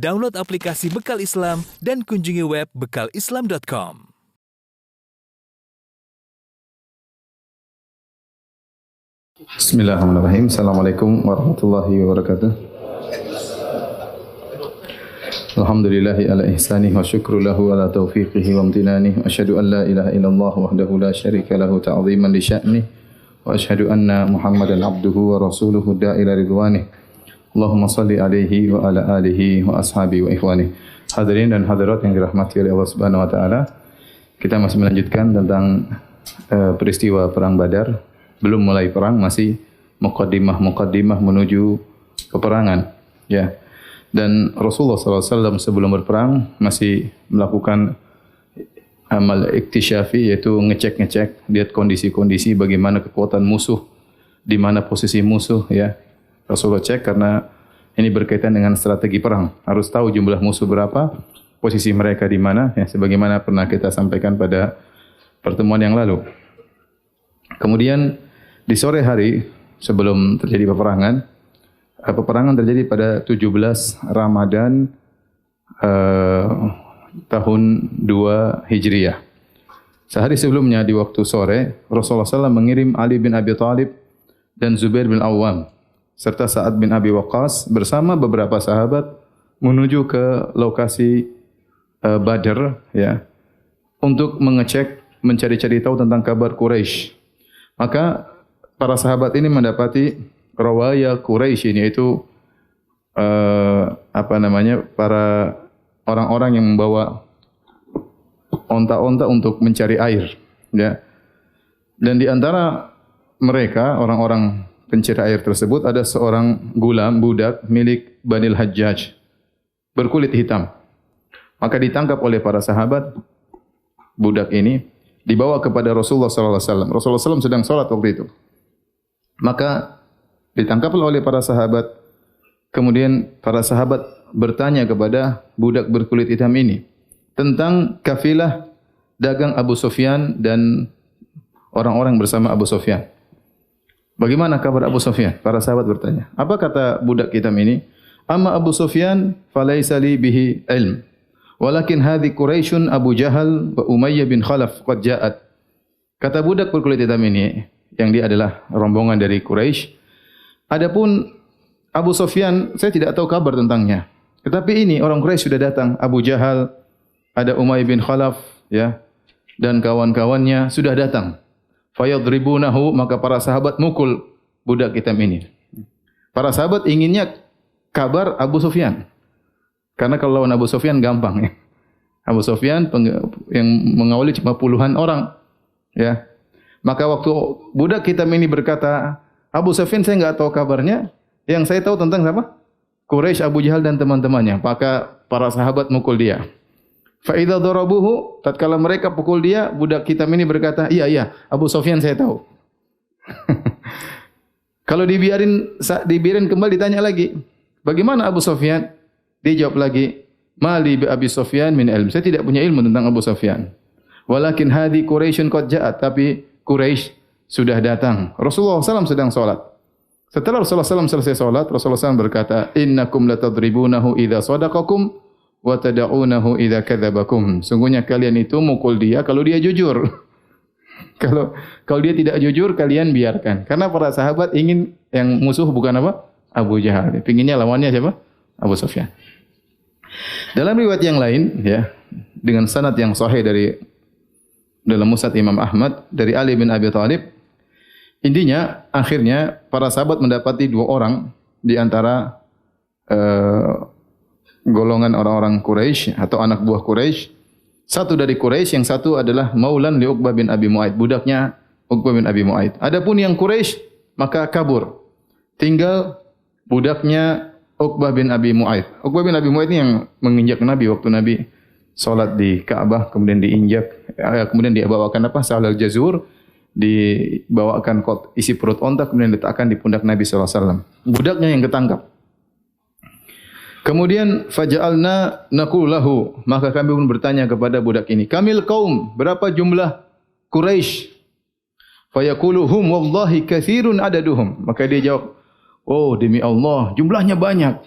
Download aplikasi Bekal Islam dan kunjungi web bekalislam.com. Bismillahirrahmanirrahim. Assalamualaikum warahmatullahi wabarakatuh. Alhamdulillahi ala ihsanih wa syukru lahu ala taufiqihi wa amtinanih. Asyhadu an la ilaha illallah wahdahu la syarika lahu ta'ziman li sya'nih. Wa asyhadu anna Muhammadan abduhu wa rasuluhu da'ila ridwanih. Allahumma salli alaihi wa ala alihi wa ashabihi wa ikhwanih. Hadirin dan hadirat yang dirahmati oleh Allah Subhanahu wa taala. Kita masih melanjutkan tentang peristiwa perang Badar. Belum mulai perang, masih muqaddimah menuju peperangan, ya. Dan Rasulullah SAW sebelum berperang masih melakukan amal iktisyafi, yaitu ngecek, lihat kondisi-kondisi bagaimana kekuatan musuh, di mana posisi musuh, ya. Rasulullah cek karena ini berkaitan dengan strategi perang. Harus tahu jumlah musuh berapa, posisi mereka di mana, ya, sebagaimana pernah kita sampaikan pada pertemuan yang lalu. Kemudian di sore hari sebelum terjadi peperangan terjadi pada 17 Ramadan tahun 2 Hijriah. Sehari sebelumnya di waktu sore, Rasulullah SAW mengirim Ali bin Abi Thalib dan Zubair bin Awwam serta Sa'ad bin Abi Waqqas bersama beberapa sahabat menuju ke lokasi Badar, ya, untuk mengecek, mencari-cari tahu tentang kabar Quraisy. Maka para sahabat ini mendapati rawaya Quraisy, yaitu para orang-orang yang membawa onta-onta untuk mencari air, ya. Dan di antara mereka, orang-orang pencari air tersebut, ada seorang gulam, budak milik Banil Hajjaj, berkulit hitam. Maka ditangkap oleh para sahabat, budak ini dibawa kepada Rasulullah SAW. Rasulullah SAW sedang sholat waktu itu. Maka ditangkaplah oleh para sahabat. Kemudian para sahabat bertanya kepada budak berkulit hitam ini tentang kafilah dagang Abu Sufyan dan orang-orang bersama Abu Sufyan. Bagaimana kabar Abu Sufyan? Para sahabat bertanya. Apa kata budak hitam ini? Amma Abu Sufyan falaysa li bihi ilm. Walakin hadhi Quraisyun Abu Jahal wa Umayyah bin Khalaf qad ja'at. Kata budak berkulit hitam ini, yang dia adalah rombongan dari Quraisy. Adapun Abu Sufyan, saya tidak tahu kabar tentangnya. Tetapi ini orang Quraisy sudah datang. Abu Jahal, ada Umayyah bin Khalaf, ya, dan kawan-kawannya sudah datang. Fayadribunahu, maka para sahabat mukul budak hitam ini. Para sahabat inginnya kabar Abu Sufyan. Karena kalau lawan Abu Sufyan gampang, ya. Abu Sufyan yang mengawali cuma puluhan orang, ya. Maka waktu budak hitam ini berkata, Abu Sufyan saya enggak tahu kabarnya, yang saya tahu tentang siapa? Quraisy, Abu Jahal dan teman-temannya. Maka para sahabat mukul dia. Fa idza darabuhu, tatkala mereka pukul dia, budak hitam ini berkata, "Iya, Abu Sufyan saya tahu." Kalau dibiarin kembali ditanya lagi, "Bagaimana Abu Sufyan?" Dia jawab lagi, "Mali bi Abi Sufyan min ilm." Saya tidak punya ilmu tentang Abu Sufyan. Walakin hadhi Quraisyun qad ja'at, tapi Quraisy sudah datang. Rasulullah SAW sedang salat. Setelah Rasulullah SAW selesai salat, Rasulullah SAW berkata, "Innakum latadribunahu idza sadaqakum wa tad'unahu idza kadzabakum." Sungguhnya kalian itu mukul dia kalau dia jujur. Kalau dia tidak jujur, kalian biarkan. Karena para sahabat ingin yang musuh bukan apa? Abu Jahal. Pinginnya lawannya siapa? Abu Sufyan. Dalam riwayat yang lain, ya, dengan sanad yang sahih dalam Musnad Imam Ahmad dari Ali bin Abi Thalib, intinya akhirnya para sahabat mendapati dua orang di antara golongan orang-orang Quraisy atau anak buah Quraisy. Satu dari Quraisy, yang satu adalah Maulan li Uqbah bin Abi Mu'aid, budaknya Uqbah bin Abi Mu'aid. Adapun yang Quraisy maka kabur. Tinggal budaknya Uqbah bin Abi Mu'aid. Uqbah bin Abi Mu'aid ini yang menginjak Nabi waktu Nabi salat di Ka'bah, kemudian diinjak, kemudian dibawakan Sahal al-Jazur, dibawakan isi perut onta, kemudian diletakkan di pundak Nabi sallallahu alaihi wasallam. Budaknya yang ketangkap. Kemudian faja'alna naqulu lahu, maka kami pun bertanya kepada budak ini, "Kamil qaum, berapa jumlah Quraisy?" Fayaqulu hum wallahi katsirun adaduhum. Maka dia jawab, "Oh, demi Allah, jumlahnya banyak."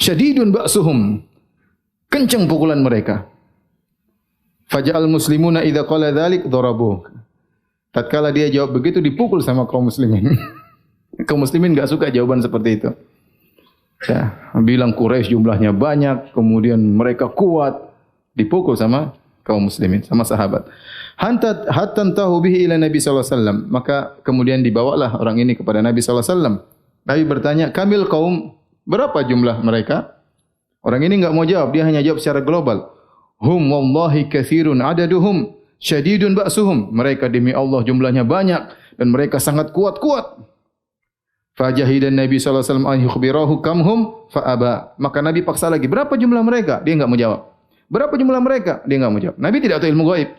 syadidun ba'suhum. Kencang pukulan mereka. Faja'al muslimuna idza qala dzalik darabuh. Tatkala dia jawab begitu dipukul sama kaum muslimin. Kaum muslimin enggak suka jawaban seperti itu. Ya, bilang Quraisy jumlahnya banyak, kemudian mereka kuat, dipukul sama kaum muslimin, sama sahabat. Hatta tahu bihi ila Nabi sallallahu alaihi wasallam. Maka kemudian dibawalah orang ini kepada Nabi sallallahu alaihi wasallam. Nabi bertanya, "Kamil kaum, berapa jumlah mereka?" Orang ini enggak mau jawab, dia hanya jawab secara global. Hum wallahi katsirun adaduhum syadidun ba'suhum. Mereka demi Allah jumlahnya banyak dan mereka sangat kuat-kuat. Fajahidan Nabi sallallahu alaihi wasallam an yukhbirahu kamhum fa aba. Maka Nabi paksa lagi, berapa jumlah mereka? Dia enggak mau jawab. Berapa jumlah mereka? Dia enggak mau jawab. Nabi tidak tahu ilmu gaib.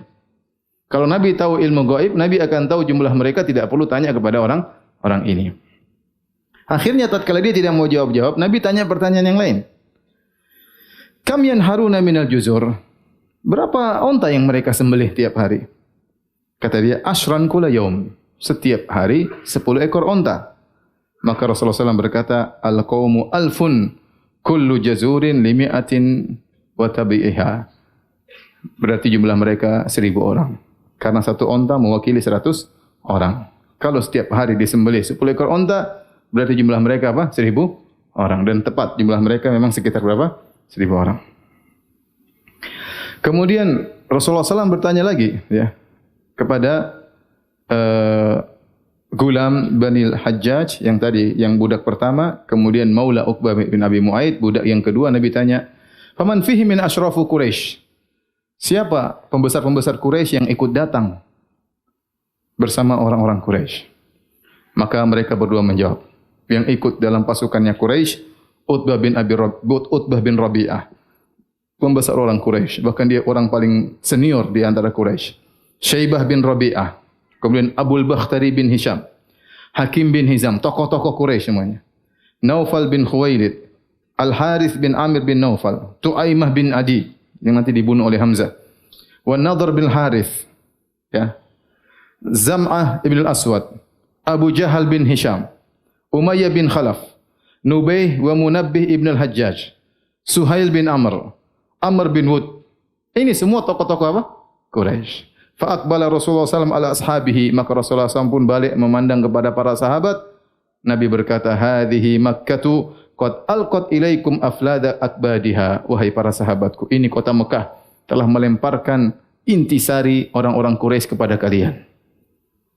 Kalau Nabi tahu ilmu gaib, Nabi akan tahu jumlah mereka, tidak perlu tanya kepada orang ini. Akhirnya tatkala dia tidak mau jawab-jawab, Nabi tanya pertanyaan yang lain. Kam yanharuna minal juzur? Berapa onta yang mereka sembelih tiap hari? Kata dia, ashran kula yaum. Setiap hari 10 ekor onta. Maka Rasulullah SAW berkata, al-qawmu alfun kullu jazurin limi'atin wa tabi'iha. Berarti jumlah mereka 1000 orang. Karena satu onta mewakili 100 orang. Kalau setiap hari disembelih 10 ekor onta, berarti jumlah mereka apa? 1000 orang. Dan tepat jumlah mereka memang sekitar berapa? 1000 orang. Kemudian Rasulullah SAW bertanya lagi ya kepada Gulam Banil Hajjaj yang tadi, yang budak pertama, kemudian Maula Uqbah bin Abi Mu'aid, budak yang kedua. Nabi tanya, "Faman fihi min asyrafu Quraisy?" Siapa pembesar-pembesar Quraisy yang ikut datang bersama orang-orang Quraisy? Maka mereka berdua menjawab, yang ikut dalam pasukannya Quraisy, Utbah bin Rabi'ah, pembesar orang Quraisy, bahkan dia orang paling senior di antara Quraisy. Syaibah bin Rabi'ah, kemudian Abul Bakhtari bin Hisham, Hakim bin Hizam, tokoh-tokoh Quraisy semuanya. Naufal bin Khuwailid, Al-Harith bin Amir bin Naufal, Tu'aimah bin Adi yang nanti dibunuh oleh Hamzah. Wa Nadhr bin Harith, ya. Zam'ah ibn al-Aswad, Abu Jahal bin Hisham, Umayyah bin Khalaf, Nubayh wa Munabbih ibn al-Hajjaj, Suhail bin Amr, Amr bin Wud. Ini semua tokoh-tokoh apa? Quraisy. Fa aqbala Rasulullah sallallahu ala ashabihi, maka Rasulullah sallallahu pun balik memandang kepada para sahabat. Nabi berkata, "Hadhihi Makkatu qad alqat ilaikum aflada akbadiha." Wahai para sahabatku, ini kota Mekah telah melemparkan intisari orang-orang Quraisy kepada kalian.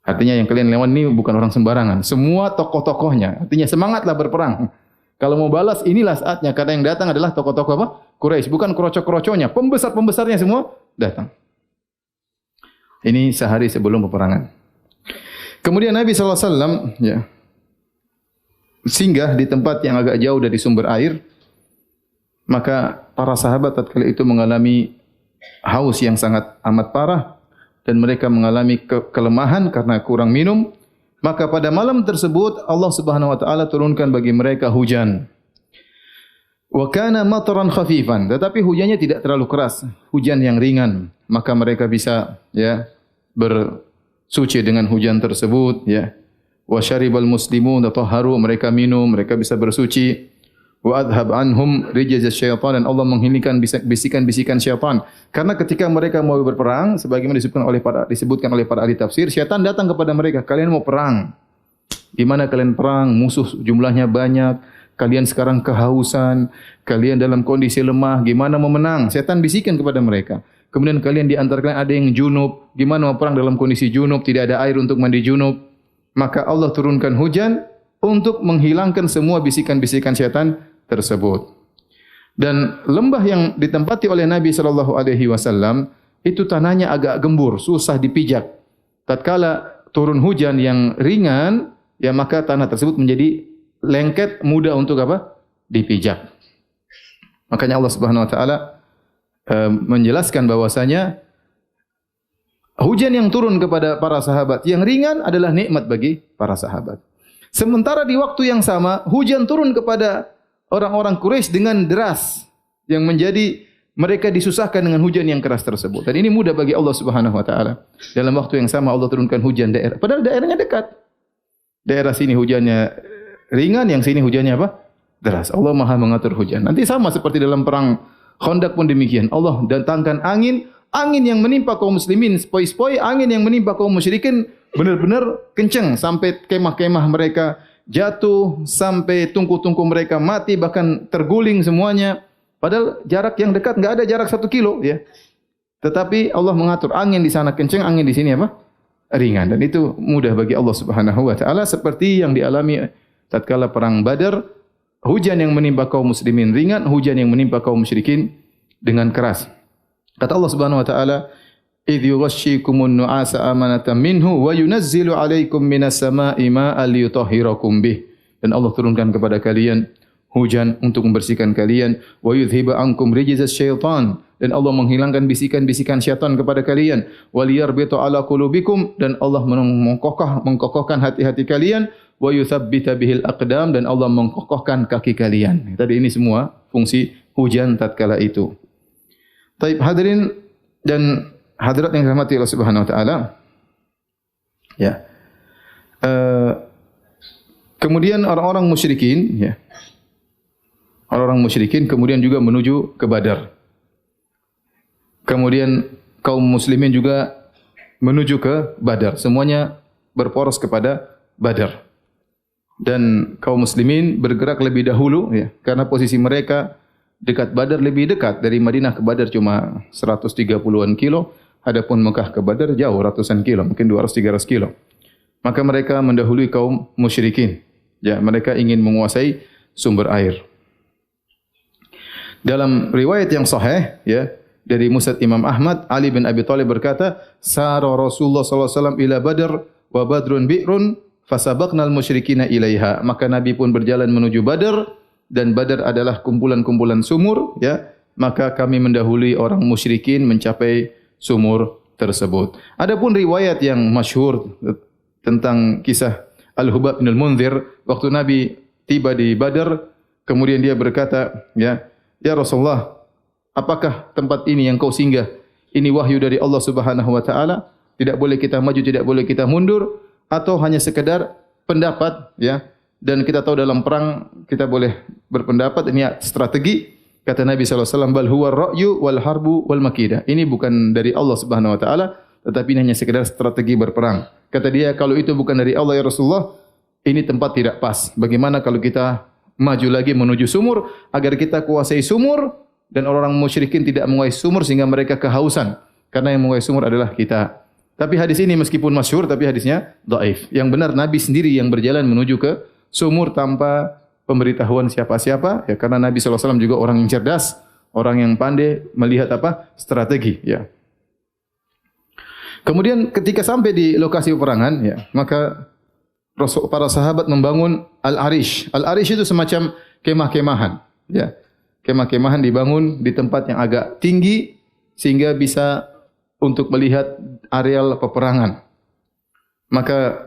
Artinya yang kalian lawan ini bukan orang sembarangan, semua tokoh-tokohnya. Artinya semangatlah berperang. Kalau mau balas, inilah saatnya, karena yang datang adalah tokoh-tokoh apa? Quraisy, bukan kroco-kroconya, pembesar-pembesarnya semua datang. Ini sehari sebelum peperangan. Kemudian Nabi SAW ya, singgah di tempat yang agak jauh dari sumber air. Maka para sahabat tatkala itu mengalami haus yang sangat amat parah. Dan mereka mengalami kelemahan karena kurang minum. Maka pada malam tersebut Allah Subhanahu wa taala turunkan bagi mereka hujan. Wa kana mataran khafifan, tetapi hujannya tidak terlalu keras, hujan yang ringan. Maka mereka bisa ya bersuci dengan hujan tersebut ya. Wa syaribal muslimun tatahharu, mereka minum, mereka bisa bersuci. Wa adhab anhum rijaz syaitan, dan Allah menghilangkan bisikan-bisikan syaitan. Karena ketika mereka mau berperang, sebagaimana disebutkan oleh para ahli tafsir, syaitan datang kepada mereka, "Kalian mau perang. Gimana kalian perang? Musuh jumlahnya banyak. Kalian sekarang kehausan, kalian dalam kondisi lemah, gimana mau menang?" Syaitan bisikan kepada mereka. Kemudian kalian di antara kalian ada yang junub, gimana mau perang dalam kondisi junub, tidak ada air untuk mandi junub. Maka Allah turunkan hujan untuk menghilangkan semua bisikan-bisikan syaitan tersebut. Dan lembah yang ditempati oleh Nabi SAW itu tanahnya agak gembur, susah dipijak. Tatkala turun hujan yang ringan, ya maka tanah tersebut menjadi lengket, mudah untuk apa? Dipijak. Makanya Allah Subhanahu wa taala menjelaskan bahwasanya hujan yang turun kepada para sahabat yang ringan adalah nikmat bagi para sahabat. Sementara di waktu yang sama hujan turun kepada orang-orang Quraisy dengan deras yang menjadi mereka disusahkan dengan hujan yang keras tersebut. Dan ini mudah bagi Allah Subhanahu wa taala. Dalam waktu yang sama Allah turunkan hujan daerah, padahal daerahnya dekat. Daerah sini hujannya ringan, yang sini hujannya apa? deras. Allah Maha mengatur hujan. Nanti sama seperti dalam perang Khandaq pun demikian. Allah datangkan angin, angin yang menimpa kaum muslimin sepoi-sepoi, angin yang menimpa kaum musyrikin benar-benar kencang sampai kemah-kemah mereka jatuh, sampai tungku-tungku mereka mati, bahkan terguling semuanya. Padahal jarak yang dekat, enggak ada jarak 1 kilo ya. Tetapi Allah mengatur angin di sana kencang, angin di sini apa? Ringan, dan itu mudah bagi Allah Subhanahu wa taala, seperti yang dialami tatkala perang Badar. Hujan yang menimpa kaum muslimin ringan, hujan yang menimpa kaum musyrikin dengan keras. Kata Allah Subhanahu wa taala, "Idh yughashshikumun nu'asa amanatan minhu wa yunazzilu 'alaikum minas sama'i ma'an liyutahhirakum bih." Dan Allah turunkan kepada kalian hujan untuk membersihkan kalian, wa yudhhiba ankum rijzas syaitan, dan Allah menghilangkan bisikan-bisikan syaitan kepada kalian, wa liyarbita 'ala qulubikum, dan Allah mengkokohkan hati-hati kalian, wa yuthabbita bihil aqdam, dan Allah mengkokohkan kaki kalian. Tadi ini semua fungsi hujan tatkala itu. Taib hadirin dan hadirat yang dirahmati Allah Subhanahu wa taala. Ya. Kemudian orang-orang musyrikin ya. Orang-orang musyrikin kemudian juga menuju ke Badar. Kemudian kaum muslimin juga menuju ke Badar. Semuanya berporos kepada Badar. Dan kaum muslimin bergerak lebih dahulu ya, karena posisi mereka dekat Badar, lebih dekat dari Madinah ke Badar cuma 130-an kilo, adapun Mekah ke Badar jauh ratusan kilo, mungkin 200-300 kilo. Maka mereka mendahului kaum musyrikin. Ya, mereka ingin menguasai sumber air. Dalam riwayat yang sahih ya, dari Musnad Imam Ahmad, Ali bin Abi Thalib berkata, "Sara Rasulullah sallallahu alaihi wasallam ila Badr wa Badrun bi'run fasabaqnal musyrikina ilaiha." Maka Nabi pun berjalan menuju Badar, dan Badar adalah kumpulan-kumpulan sumur ya, maka kami mendahului orang musyrikin mencapai sumur tersebut. Adapun riwayat yang masyhur tentang kisah Al-Hubab bin Al-Munzir, waktu Nabi tiba di Badar, kemudian dia berkata, ya Rasulullah, apakah tempat ini yang kau singgah ini wahyu dari Allah Subhanahu wa taala? Tidak boleh kita maju, tidak boleh kita mundur, atau hanya sekedar pendapat ya? Dan kita tahu dalam perang kita boleh berpendapat, ini strategi. Kata Nabi sallallahu alaihi wasallam, "Bal huwa ar-ra'yu wal harbu wal makidah." Ini bukan dari Allah Subhanahu wa taala, tetapi ini hanya sekedar strategi berperang. Kata dia, kalau itu bukan dari Allah ya Rasulullah, ini tempat tidak pas. Bagaimana kalau kita maju lagi menuju sumur, agar kita kuasai sumur dan orang-orang musyrikin tidak menguasai sumur sehingga mereka kehausan. Karena yang menguasai sumur adalah kita. Tapi hadis ini meskipun masyhur, tapi hadisnya dhaif. Yang benar Nabi sendiri yang berjalan menuju ke sumur tanpa pemberitahuan siapa-siapa, ya, karena Nabi sallallahu alaihi wasallam juga orang yang cerdas, orang yang pandai melihat apa? Strategi, ya. Kemudian ketika sampai di lokasi peperangan, ya, maka para sahabat membangun Al-Arish. Al-Arish itu semacam kemah-kemahan, ya. Kemah-kemahan dibangun di tempat yang agak tinggi sehingga bisa untuk melihat areal peperangan. Maka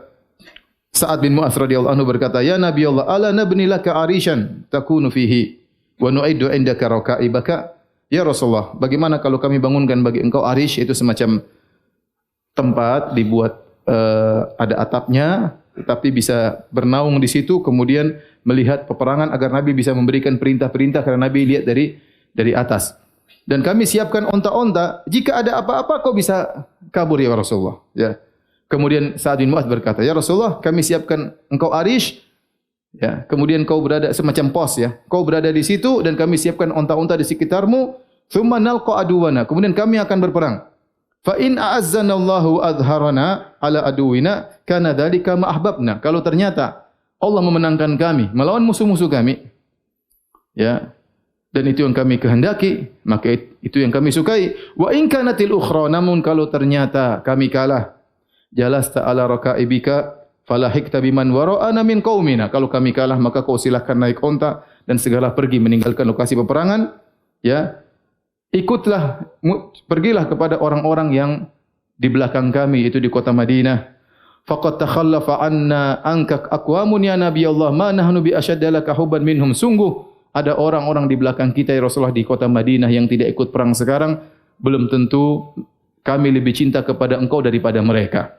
Sa'ad bin Mu'adz radhiyallahu anhu berkata, "Ya Nabi Allah, ala nabni laka arishan takunu fihi wa nu'iddu indaka rakaibaka?" Ya Rasulullah, bagaimana kalau kami bangunkan bagi engkau arish, itu semacam tempat dibuat ada atapnya, tetapi bisa bernaung di situ, kemudian melihat peperangan agar Nabi bisa memberikan perintah-perintah karena Nabi lihat dari atas. Dan kami siapkan onta-onta, jika ada apa-apa kau bisa kabur ya Rasulullah, ya. Kemudian Sa'ad bin Mu'adz berkata, "Ya Rasulullah, kami siapkan engkau arish, ya. Kemudian kau berada semacam pos, ya. Kau berada di situ dan kami siapkan onta-onta di sekitarmu. Tsumma nalqa aduwana. Kemudian kami akan berperang. Fa in a'azzanallahu adharana ala aduwina kana dzalika ma ahbabna." Kalau ternyata Allah memenangkan kami melawan musuh-musuh kami, ya, dan itu yang kami kehendaki, maka itu yang kami sukai. Wa in kanatil ukhra, namun kalau ternyata kami kalah, jalasta ala rakaibika falahikta biman wara'ana min qaumina. Kalau kami kalah maka kau silakan naik onta dan segala pergi meninggalkan lokasi peperangan, ya. Ikutlah, pergilah kepada orang-orang yang di belakang kami, itu di kota Madinah. Faqad takhallafa anna anka aqwamun ya Nabi Allah ma nahnu bi ashaddalaka hubban minhum. Sungguh ada orang-orang di belakang kita ya Rasulullah di kota Madinah yang tidak ikut perang sekarang, belum tentu kami lebih cinta kepada engkau daripada mereka.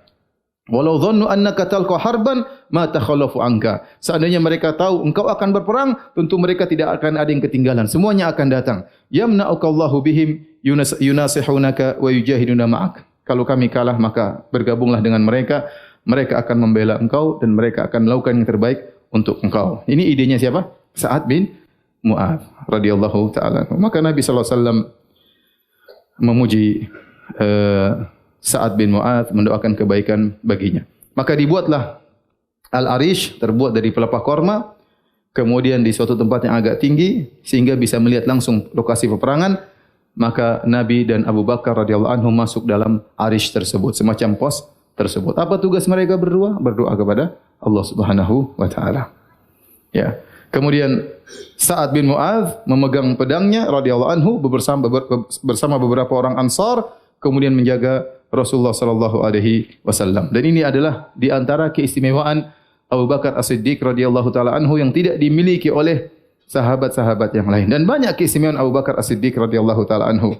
Walau dhannu annaka talqa harban ma takhallafu anka. Seandainya mereka tahu engkau akan berperang, tentu mereka tidak akan ada yang ketinggalan. Semuanya akan datang. Yamna'uka Allahu bihim yunasihunaka wa yujahiduna ma'ak. Kalau kami kalah maka bergabunglah dengan mereka. Mereka akan membela engkau dan mereka akan melakukan yang terbaik untuk engkau. Ini idenya siapa? Sa'ad bin Mu'adz radhiyallahu taala. Maka Nabi sallallahu alaihi wasallam memuji Sa'ad bin Mu'adz, mendoakan kebaikan baginya. Maka dibuatlah Al-Arish, terbuat dari pelepah korma, kemudian di suatu tempat yang agak tinggi sehingga bisa melihat langsung lokasi peperangan. Maka Nabi dan Abu Bakar radhiyallahu anhum masuk dalam Arish tersebut, semacam pos tersebut. Apa tugas mereka berdua? Berdoa kepada Allah Subhanahu wa taala. Ya. Kemudian Sa'ad bin Mu'adz memegang pedangnya radhiyallahu anhu bersama beberapa orang Ansar, kemudian menjaga Rasulullah sallallahu alaihi wasallam. Dan ini adalah di antara keistimewaan Abu Bakar As-Siddiq radhiyallahu taala anhu yang tidak dimiliki oleh sahabat-sahabat yang lain. Dan banyak keistimewaan Abu Bakar As-Siddiq radhiyallahu taala anhu.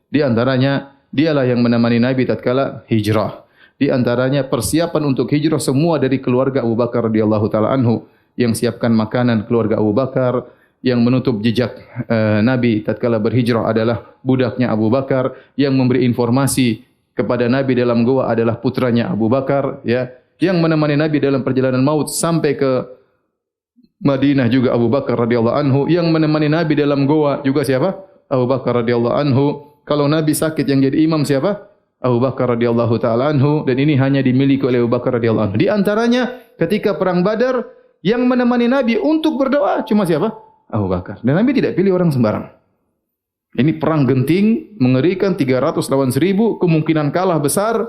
Di antaranya dialah yang menemani Nabi tatkala hijrah. Di antaranya persiapan untuk hijrah semua dari keluarga Abu Bakar radhiyallahu taala anhu, yang siapkan makanan keluarga Abu Bakar, yang menutup jejak Nabi tatkala berhijrah adalah budaknya Abu Bakar, yang memberi informasi kepada Nabi dalam gua adalah putranya Abu Bakar, ya, yang menemani Nabi dalam perjalanan maut sampai ke Madinah juga Abu Bakar radhiyallahu anhu, yang menemani Nabi dalam gua juga siapa? Abu Bakar radhiyallahu anhu. Kalau Nabi sakit yang jadi imam siapa? Abu Bakar radhiyallahu taala anhu, dan ini hanya dimiliki oleh Abu Bakar radhiyallahu anhu. Di antaranya ketika perang Badar yang menemani Nabi untuk berdoa cuma siapa? Abu Bakar. Dan Nabi tidak pilih orang sembarang. Ini perang genting, mengerikan, 300 lawan 1000, kemungkinan kalah besar.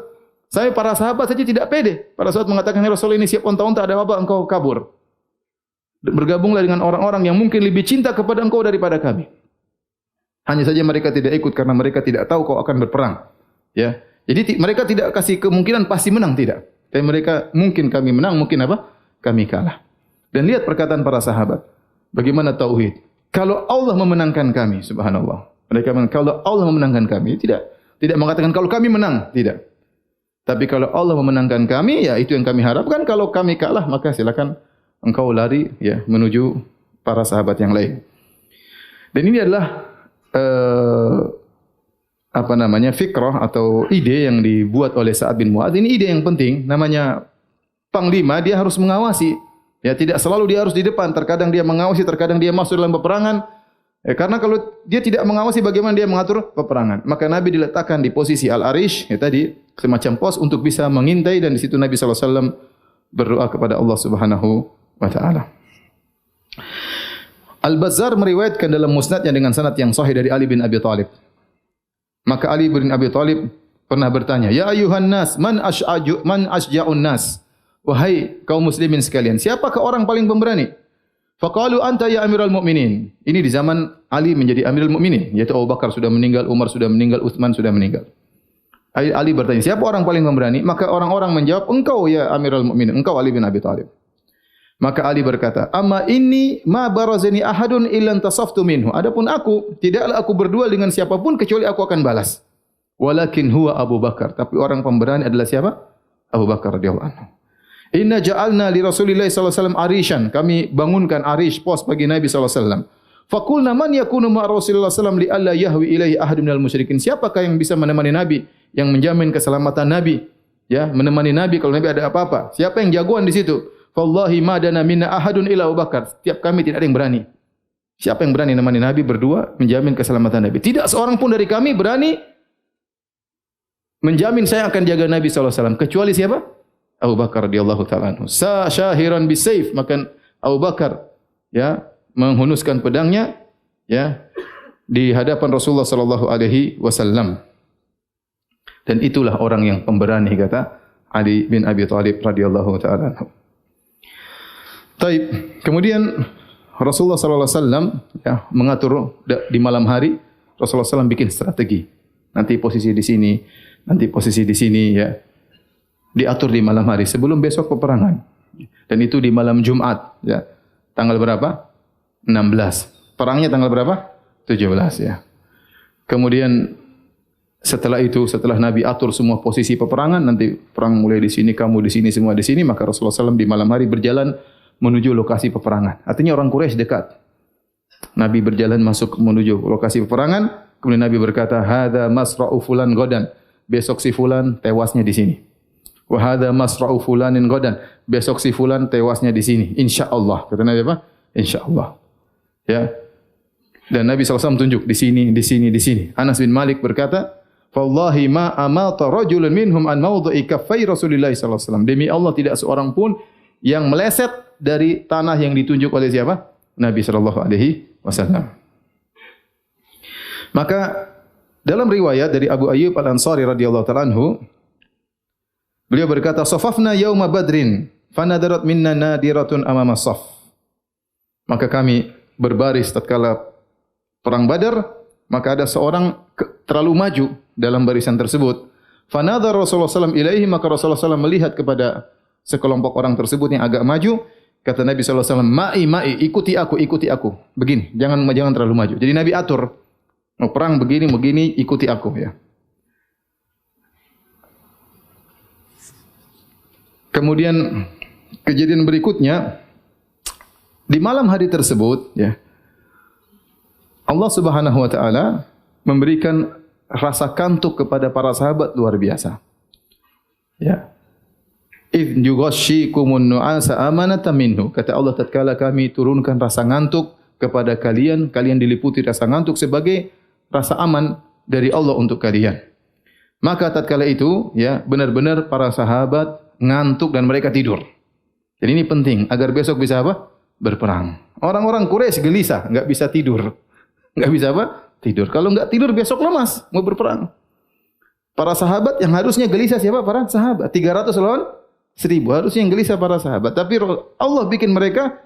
Saya para sahabat saja tidak pede. Pada saat mengatakan, ya Rasul, ini siap onta-onta, ada apa engkau kabur. Bergabunglah dengan orang-orang yang mungkin lebih cinta kepada engkau daripada kami. Hanya saja mereka tidak ikut karena mereka tidak tahu kau akan berperang. Ya, jadi mereka tidak kasih kemungkinan pasti menang, tidak. Tapi mereka mungkin kami menang, mungkin apa? Kami kalah. Dan lihat perkataan para sahabat. Bagaimana tauhid? Kalau Allah memenangkan kami, subhanallah. Mereka mengatakan, kalau Allah memenangkan kami, tidak mengatakan kalau kami menang, tidak. Tapi kalau Allah memenangkan kami, ya itu yang kami harapkan. Kalau kami kalah, maka silakan engkau lari, ya, menuju para sahabat yang lain. Dan ini adalah fikrah atau ide yang dibuat oleh Sa'ad bin Mu'adz. Ini ide yang penting. Namanya panglima, dia harus mengawasi. Ya, tidak selalu dia harus di depan. Terkadang dia mengawasi, terkadang dia masuk dalam peperangan. Karena kalau dia tidak mengawasi, bagaimana dia mengatur peperangan? Maka Nabi diletakkan di posisi Al-Arish, ya tadi semacam pos untuk bisa mengintai, dan di situ Nabi sallallahu alaihi wasallam berdoa kepada Allah Subhanahu wa taala. Al-Bazzar meriwayatkan dalam musnadnya dengan sanad yang sahih dari Ali bin Abi Thalib. Maka Ali bin Abi Thalib pernah bertanya, "Ya ayuhan nas, man asja'un nas?" Wahai kaum muslimin sekalian, siapakah orang paling pemberani? Faqalu anta ya Amirul Mukminin. Ini di zaman Ali menjadi Amirul Mukminin, yaitu Abu Bakar sudah meninggal, Umar sudah meninggal, Utsman sudah meninggal. Ali bertanya, siapa orang paling pemberani? Maka orang-orang menjawab, engkau ya Amirul Mukminin, engkau Ali bin Abi Thalib. Maka Ali berkata, "Amma inni ma barazani ahadun illa antasaftu minhu." Adapun aku, tidaklah aku berduel dengan siapapun kecuali aku akan balas. Walakin huwa Abu Bakar. Tapi orang pemberani adalah siapa? Abu Bakar radhiyallahu anhu. Inna ja'alna li Rasulillah sallallahu alaihi wasallam arishan. Kami bangunkan arish, pos bagi Nabi sallallahu alaihi wasallam. Faqulna man yakunu ma Rasulillah sallallahu alaihi wasallam li alla yahwi ilaihi ahadun minal musyrikin. Siapakah yang bisa menemani Nabi, yang menjamin keselamatan Nabi, ya, menemani Nabi kalau Nabi ada apa-apa? Siapa yang jagoan di situ? Wallahi ma dana minna ahadun illa Abu Bakar. Setiap kami tidak ada yang berani. Siapa yang berani menemani Nabi berdua menjamin keselamatan Nabi? Tidak seorang pun dari kami berani menjamin saya akan jaga Nabi sallallahu alaihi wasallam kecuali siapa? Abu Bakar radhiyallahu taala anhu. Syahiran bisayf, maka Abu Bakar, ya, menghunuskan pedangnya, ya, di hadapan Rasulullah sallallahu alaihi wasallam. Dan itulah orang yang pemberani, kata Ali bin Abi Thalib radhiyallahu taala anhu. Taib. Kemudian Rasulullah sallallahu alaihi wasallam, ya, mengatur di malam hari. Rasulullah SAW bikin strategi. Nanti posisi di sini, nanti posisi di sini, ya. Diatur di malam hari sebelum besok peperangan. Dan itu di malam Jumat, ya. Tanggal berapa? 16. Perangnya tanggal berapa? 17, ya. Kemudian setelah itu, setelah Nabi atur semua posisi peperangan, nanti perang mulai di sini, kamu di sini, semua di sini, maka Rasulullah SAW di malam hari berjalan menuju lokasi peperangan. Artinya orang Quraisy dekat. Nabi berjalan masuk menuju lokasi peperangan, kemudian Nabi berkata, "Hadza masra'u fulan godan." Besok si fulan tewasnya di sini. "Wa hadza masra'u fulanin godan." Besok si fulan tewasnya di sini. Insyaallah. Kata Nabi apa? Insyaallah. Ya. Dan Nabi SAW tunjuk di sini, di sini, di sini. Anas bin Malik berkata, "Wallahi ma amata rajulun minhum an mawdhi'i kaffai Rasulillah sallallahu alaihi wasallam." Demi Allah tidak seorang pun yang meleset dari tanah yang ditunjuk oleh siapa? Nabi sallallahu alaihi wasallam. Maka dalam riwayat dari Abu Ayyub Al-Ansari radhiyallahu ta'ala anhu, beliau berkata, "Safafna yauma Badrin, fanadarat minna nadiratun amama saf." Maka kami berbaris tatkala perang Badar, maka ada seorang terlalu maju dalam barisan tersebut. Fanadhar Rasulullah SAW ilaihi, maka Rasulullah SAW melihat kepada sekelompok orang tersebut yang agak maju. Kata Nabi SAW, ma'i, ikuti aku. Begini, jangan terlalu maju. Jadi Nabi atur, mau perang begini, ikuti aku. Ya. Kemudian kejadian berikutnya, di malam hari tersebut, ya, Allah Subhanahu wa Ta'ala memberikan rasa kantuk kepada para sahabat luar biasa. Ya. Idh yughashshikumun nu'asa amanatan minhu. Kata Allah, tatkala kami turunkan rasa ngantuk kepada kalian, kalian diliputi rasa ngantuk sebagai rasa aman dari Allah untuk kalian. Maka tatkala itu, ya, benar-benar para sahabat ngantuk dan mereka tidur. Jadi ini penting agar besok bisa apa? Berperang. Orang-orang Quraisy gelisah, enggak bisa tidur. Enggak bisa apa? Tidur. Kalau enggak tidur besok lemas mau berperang. Para sahabat yang harusnya gelisah siapa? Para sahabat. 300 lawan 1000. Harusnya yang gelisah para sahabat. Tapi Allah bikin mereka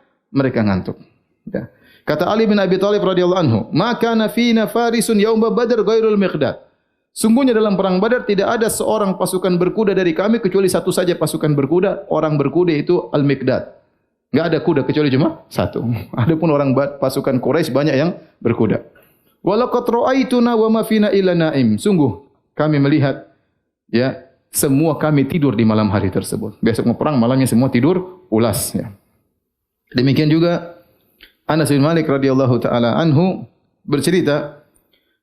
ngantuk. Ya. Kata Ali bin Abi Thalib radhiyallahu anhu, "Ma kana fina farisun yauma Badr ghairul Miqdad." Sungguhnya dalam perang Badar tidak ada seorang pasukan berkuda dari kami kecuali satu saja pasukan berkuda. Orang berkuda itu Al-Miqdad. Enggak ada kuda kecuali cuma satu. Adapun orang pasukan Quraisy banyak yang berkuda. Walaqad ra'aituna wa ma fina illa na'im. Sungguh kami melihat, ya, semua kami tidur di malam hari tersebut. Besok mau perang malamnya semua tidur ulas, ya. Demikian juga Anas bin Malik radhiyallahu taala anhu bercerita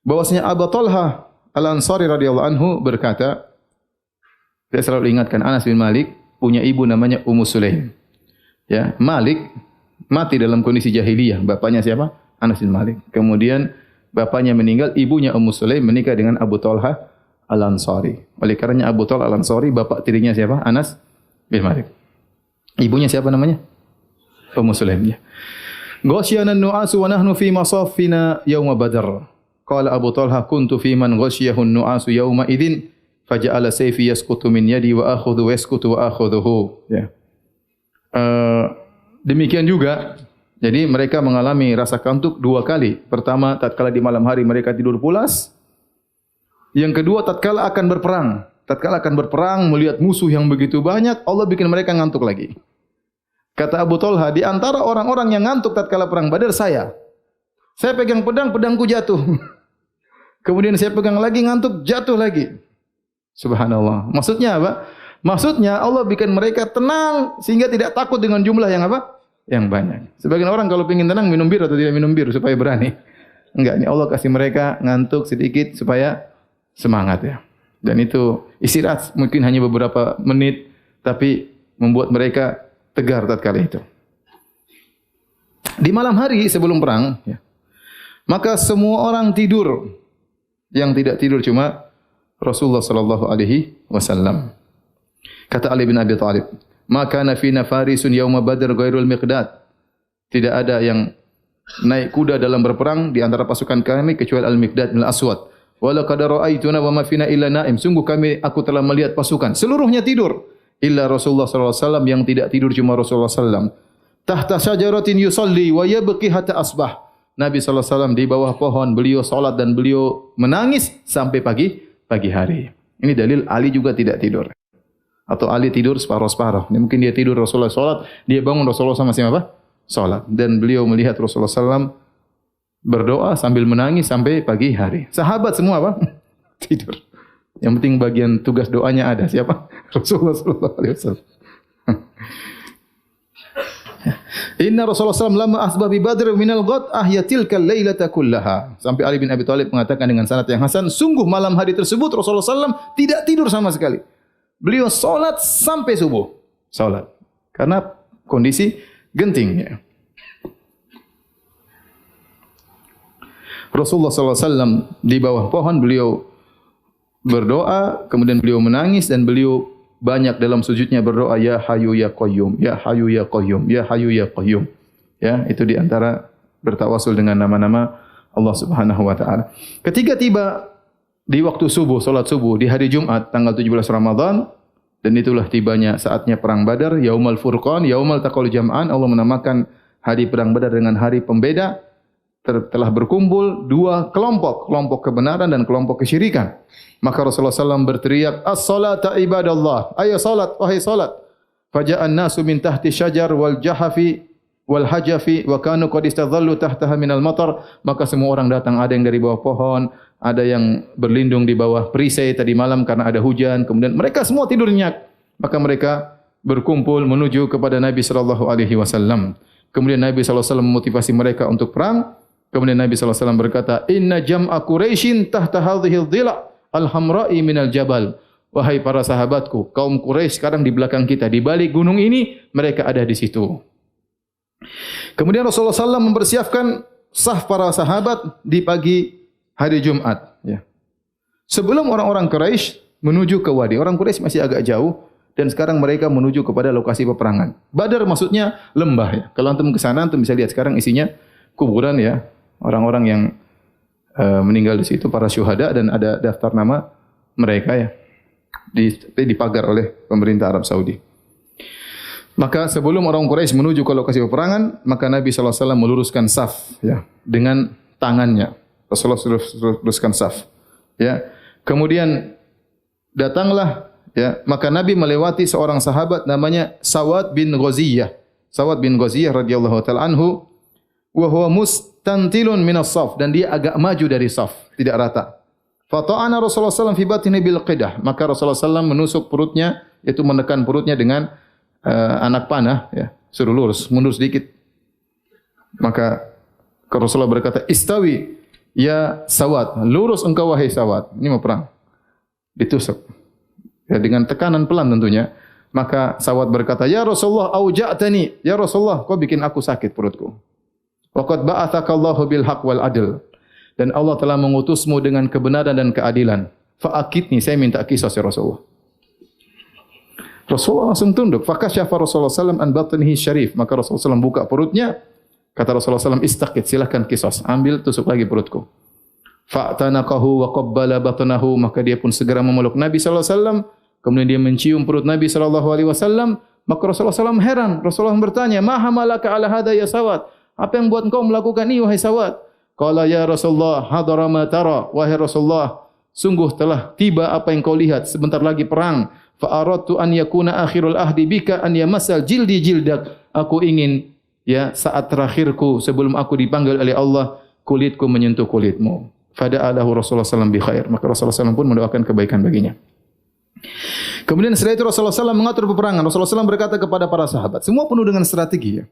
bahwasanya Abu Talha Al-Ansari radhiyallahu anhu berkata, saya selalu ingatkan Anas bin Malik punya ibu namanya Ummu Sulaim. Ya, Malik mati dalam kondisi jahiliyah. Bapaknya siapa? Anas bin Malik. Kemudian bapaknya meninggal, ibunya Ummu Sulaim menikah dengan Abu Talha Al-Ansari. Oleh karenanya Abu Talha Al-Ansari bapak tirinya siapa? Anas bin Malik. Ibunya siapa namanya? Ummu Sulaim. Ya. Ghasyana an-nu'asu wa nahnu fi masafina yauma Badr. Qala Abu Talha kuntu fi man ghasyahu an-nu'asu yauma idzin faja'ala sayfi yasqutu min yadi wa akhudhu yasqutu wa akhudhuhu. Ya. Demikian juga, jadi mereka mengalami rasa kantuk dua kali. Pertama, tatkala di malam hari mereka tidur pulas. Yang kedua, tatkala akan berperang. Tatkala akan berperang, melihat musuh yang begitu banyak, Allah bikin mereka ngantuk lagi. Kata Abu Talha, di antara orang-orang yang ngantuk tatkala perang Badar saya. Saya pegang pedang, pedangku jatuh. Kemudian saya pegang lagi, ngantuk, jatuh lagi. Subhanallah. Maksudnya apa? Maksudnya Allah bikin mereka tenang sehingga tidak takut dengan jumlah yang apa? Yang banyak. Sebagian orang kalau ingin tenang minum bir atau tidak minum bir supaya berani. Enggak, ini Allah kasih mereka ngantuk sedikit supaya semangat, ya. Dan itu istirahat mungkin hanya beberapa menit tapi membuat mereka tegar tatkala itu. Di malam hari sebelum perang, ya, maka semua orang tidur. Yang tidak tidur cuma Rasulullah sallallahu alaihi wasallam. Kata Ali bin Abi Thalib, "Ma kana fina farisun yauma Badr ghairul Miqdad." Tidak ada yang naik kuda dalam berperang di antara pasukan kami kecuali Al-Miqdad bin Al-Aswad. "Wa laqad ra'aituna wa ma fina illa na'im." Sungguh aku telah melihat pasukan seluruhnya tidur, illa Rasulullah sallallahu alaihi wasallam yang tidak tidur cuma Rasulullah sallallahu alaihi wasallam. Tahta syajaratin yusalli wa yabqi hatta asbah. Nabi sallallahu alaihi wasallam di bawah pohon, beliau salat dan beliau menangis sampai pagi hari. Ini dalil Ali juga tidak tidur. Atau Ali tidur separuh-separuh. Mungkin dia tidur Rasulullah salat, dia bangun Rasulullah sama siapa? Salat. Dan beliau melihat Rasulullah sallallahu berdoa sambil menangis sampai pagi hari. Sahabat semua apa? tidur. Yang penting bagian tugas doanya ada. Siapa? Rasulullah sallallahu alaihi wasallam. Inna Rasulullah SAW lama asbah bi Badr minal ghad ahyatilkal lailata kullaha. Sampai Ali bin Abi Thalib mengatakan dengan sanad yang hasan, sungguh malam hari tersebut Rasulullah SAW tidak tidur sama sekali. Beliau salat sampai subuh. Salat. Karena kondisi genting. Ya. Rasulullah SAW di bawah pohon beliau berdoa, kemudian beliau menangis dan beliau banyak dalam sujudnya berdoa, Ya Hayyu Ya Qayyum, Ya Hayyu Ya Qayyum, Ya Hayyu Ya Qayyum. Ya, itu di antara bertawasul dengan nama-nama Allah Subhanahu wa taala. Ketika tiba di waktu subuh, salat subuh di hari Jumat tanggal 17 Ramadan, dan itulah tibanya saatnya perang Badar, Yaumul Furqan, Yaumal Taqal Jam'an. Allah menamakan hari perang Badar dengan hari pembeda. Telah berkumpul dua kelompok, kelompok kebenaran dan kelompok kesyirikan. Maka Rasulullah SAW berteriak, As-salata ibadallah, ayo salat, wahai salat. Faja'an nasu min tahti syajar wal jahafi wal hajafi wa kanu qad istadhallu tahtaha minal matar. Maka semua orang datang, ada yang dari bawah pohon, ada yang berlindung di bawah perisai tadi malam karena ada hujan. Kemudian mereka semua tidur nyenyak. Maka mereka berkumpul menuju kepada Nabi sallallahu alaihi wasallam. Kemudian Nabi sallallahu alaihi wasallam memotivasi mereka untuk perang. Kemudian Nabi sallallahu alaihi wasallam berkata, "Inna jam'a Quraisyin tahta hadhil dhila' al-hamra'i minal jabal." Wahai para sahabatku, kaum Quraisy sekarang di belakang kita, di balik gunung ini mereka ada di situ. Kemudian Rasulullah SAW mempersiapkan saf para sahabat di pagi hari Jumat. Ya. Sebelum orang-orang Quraisy menuju ke wadi, orang Quraisy masih agak jauh dan sekarang mereka menuju kepada lokasi peperangan. Badar maksudnya lembah. Ya. Kalau antum ke sana, antum bisa lihat sekarang isinya kuburan ya. Orang-orang yang meninggal di situ, para syuhada, dan ada daftar nama mereka ya, dipagar oleh pemerintah Arab Saudi. Maka sebelum orang Quraisy menuju ke lokasi peperangan, maka Nabi SAW meluruskan saf ya, dengan tangannya. Rasulullah luruskan saf. Ya. Kemudian datanglah ya, maka Nabi melewati seorang sahabat namanya Sawad bin Ghaziyah. Sawad bin Ghaziyah radhiyallahu taala anhu, wa huwa mustantilun minas saf, dan dia agak maju dari saf, tidak rata. Fata'ana Rasulullah SAW fi batni bil qidah, maka Rasulullah SAW menusuk perutnya, yaitu menekan perutnya dengan anak panah, ya, suruh lurus, mundur sedikit. Maka Rasulullah berkata, "Istawi ya Sawad, lurus engkau wahai Sawad." Ini mau perang. Ditusuk. Ya, dengan tekanan pelan tentunya. Maka Sawad berkata, "Ya Rasulullah, auja'tani." Ya Rasulullah, kau bikin aku sakit perutku. Waqad ba'athakallahu bil haqq wal adl. Dan Allah telah mengutusmu dengan kebenaran dan keadilan. Fa'akidni, saya minta qisas ya Rasulullah. Rasulullah langsung tunduk. Fakasyafa Rasulullah SAW an batnihi syarif. Maka Rasulullah SAW buka perutnya. Kata Rasulullah SAW, istaqid, silakan qisas. Ambil, tusuk lagi perutku. Fa'tanaqahu wa qabbala batnahu. Maka dia pun segera memeluk Nabi SAW. Kemudian dia mencium perut Nabi SAW. Maka Rasulullah SAW heran. Rasulullah bertanya, "Ma hamalaka ala hadha ya Sawad?" Apa yang buat engkau melakukan ini wahai Sawad? Qala ya Rasulullah, hadara ma tara. Wahai Rasulullah, sungguh telah tiba apa yang kau lihat, sebentar lagi perang. Fa aradtu an yakuna akhirul ahdi bika an yamassal jildi jildak. Aku ingin ya saat terakhirku sebelum aku dipanggil oleh Allah, kulitku menyentuh kulitmu. Fada'alahu Rasulullah sallallahu bi khair. Maka Rasulullah sallallahu pun mendoakan kebaikan baginya. Kemudian setelah itu Rasulullah sallallahu mengatur peperangan. Rasulullah sallallahu berkata kepada para sahabat, semua penuh dengan strategi ya.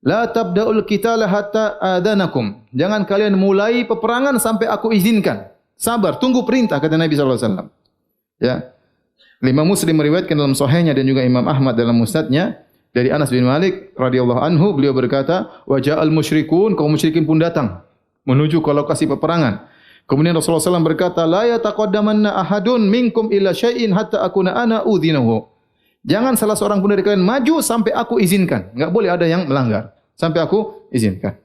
La tabda'ul qitala hatta adanakum. Jangan kalian mulai peperangan sampai aku izinkan. Sabar, tunggu perintah, kata Nabi sallallahu alaihi wasallam. Ya. Imam Muslim meriwayatkan dalam sahihnya dan juga Imam Ahmad dalam musnadnya dari Anas bin Malik radhiyallahu anhu, beliau berkata, "Wa ja'al musyrikun," kaum musyrikin pun datang menuju ke lokasi peperangan. Kemudian Rasulullah SAW berkata, "La yataqaddamanna ahadun minkum illa syai'in hatta akuna ana udhinahu." Jangan salah seorang pun dari kalian maju sampai aku izinkan. Enggak boleh ada yang melanggar sampai aku izinkan.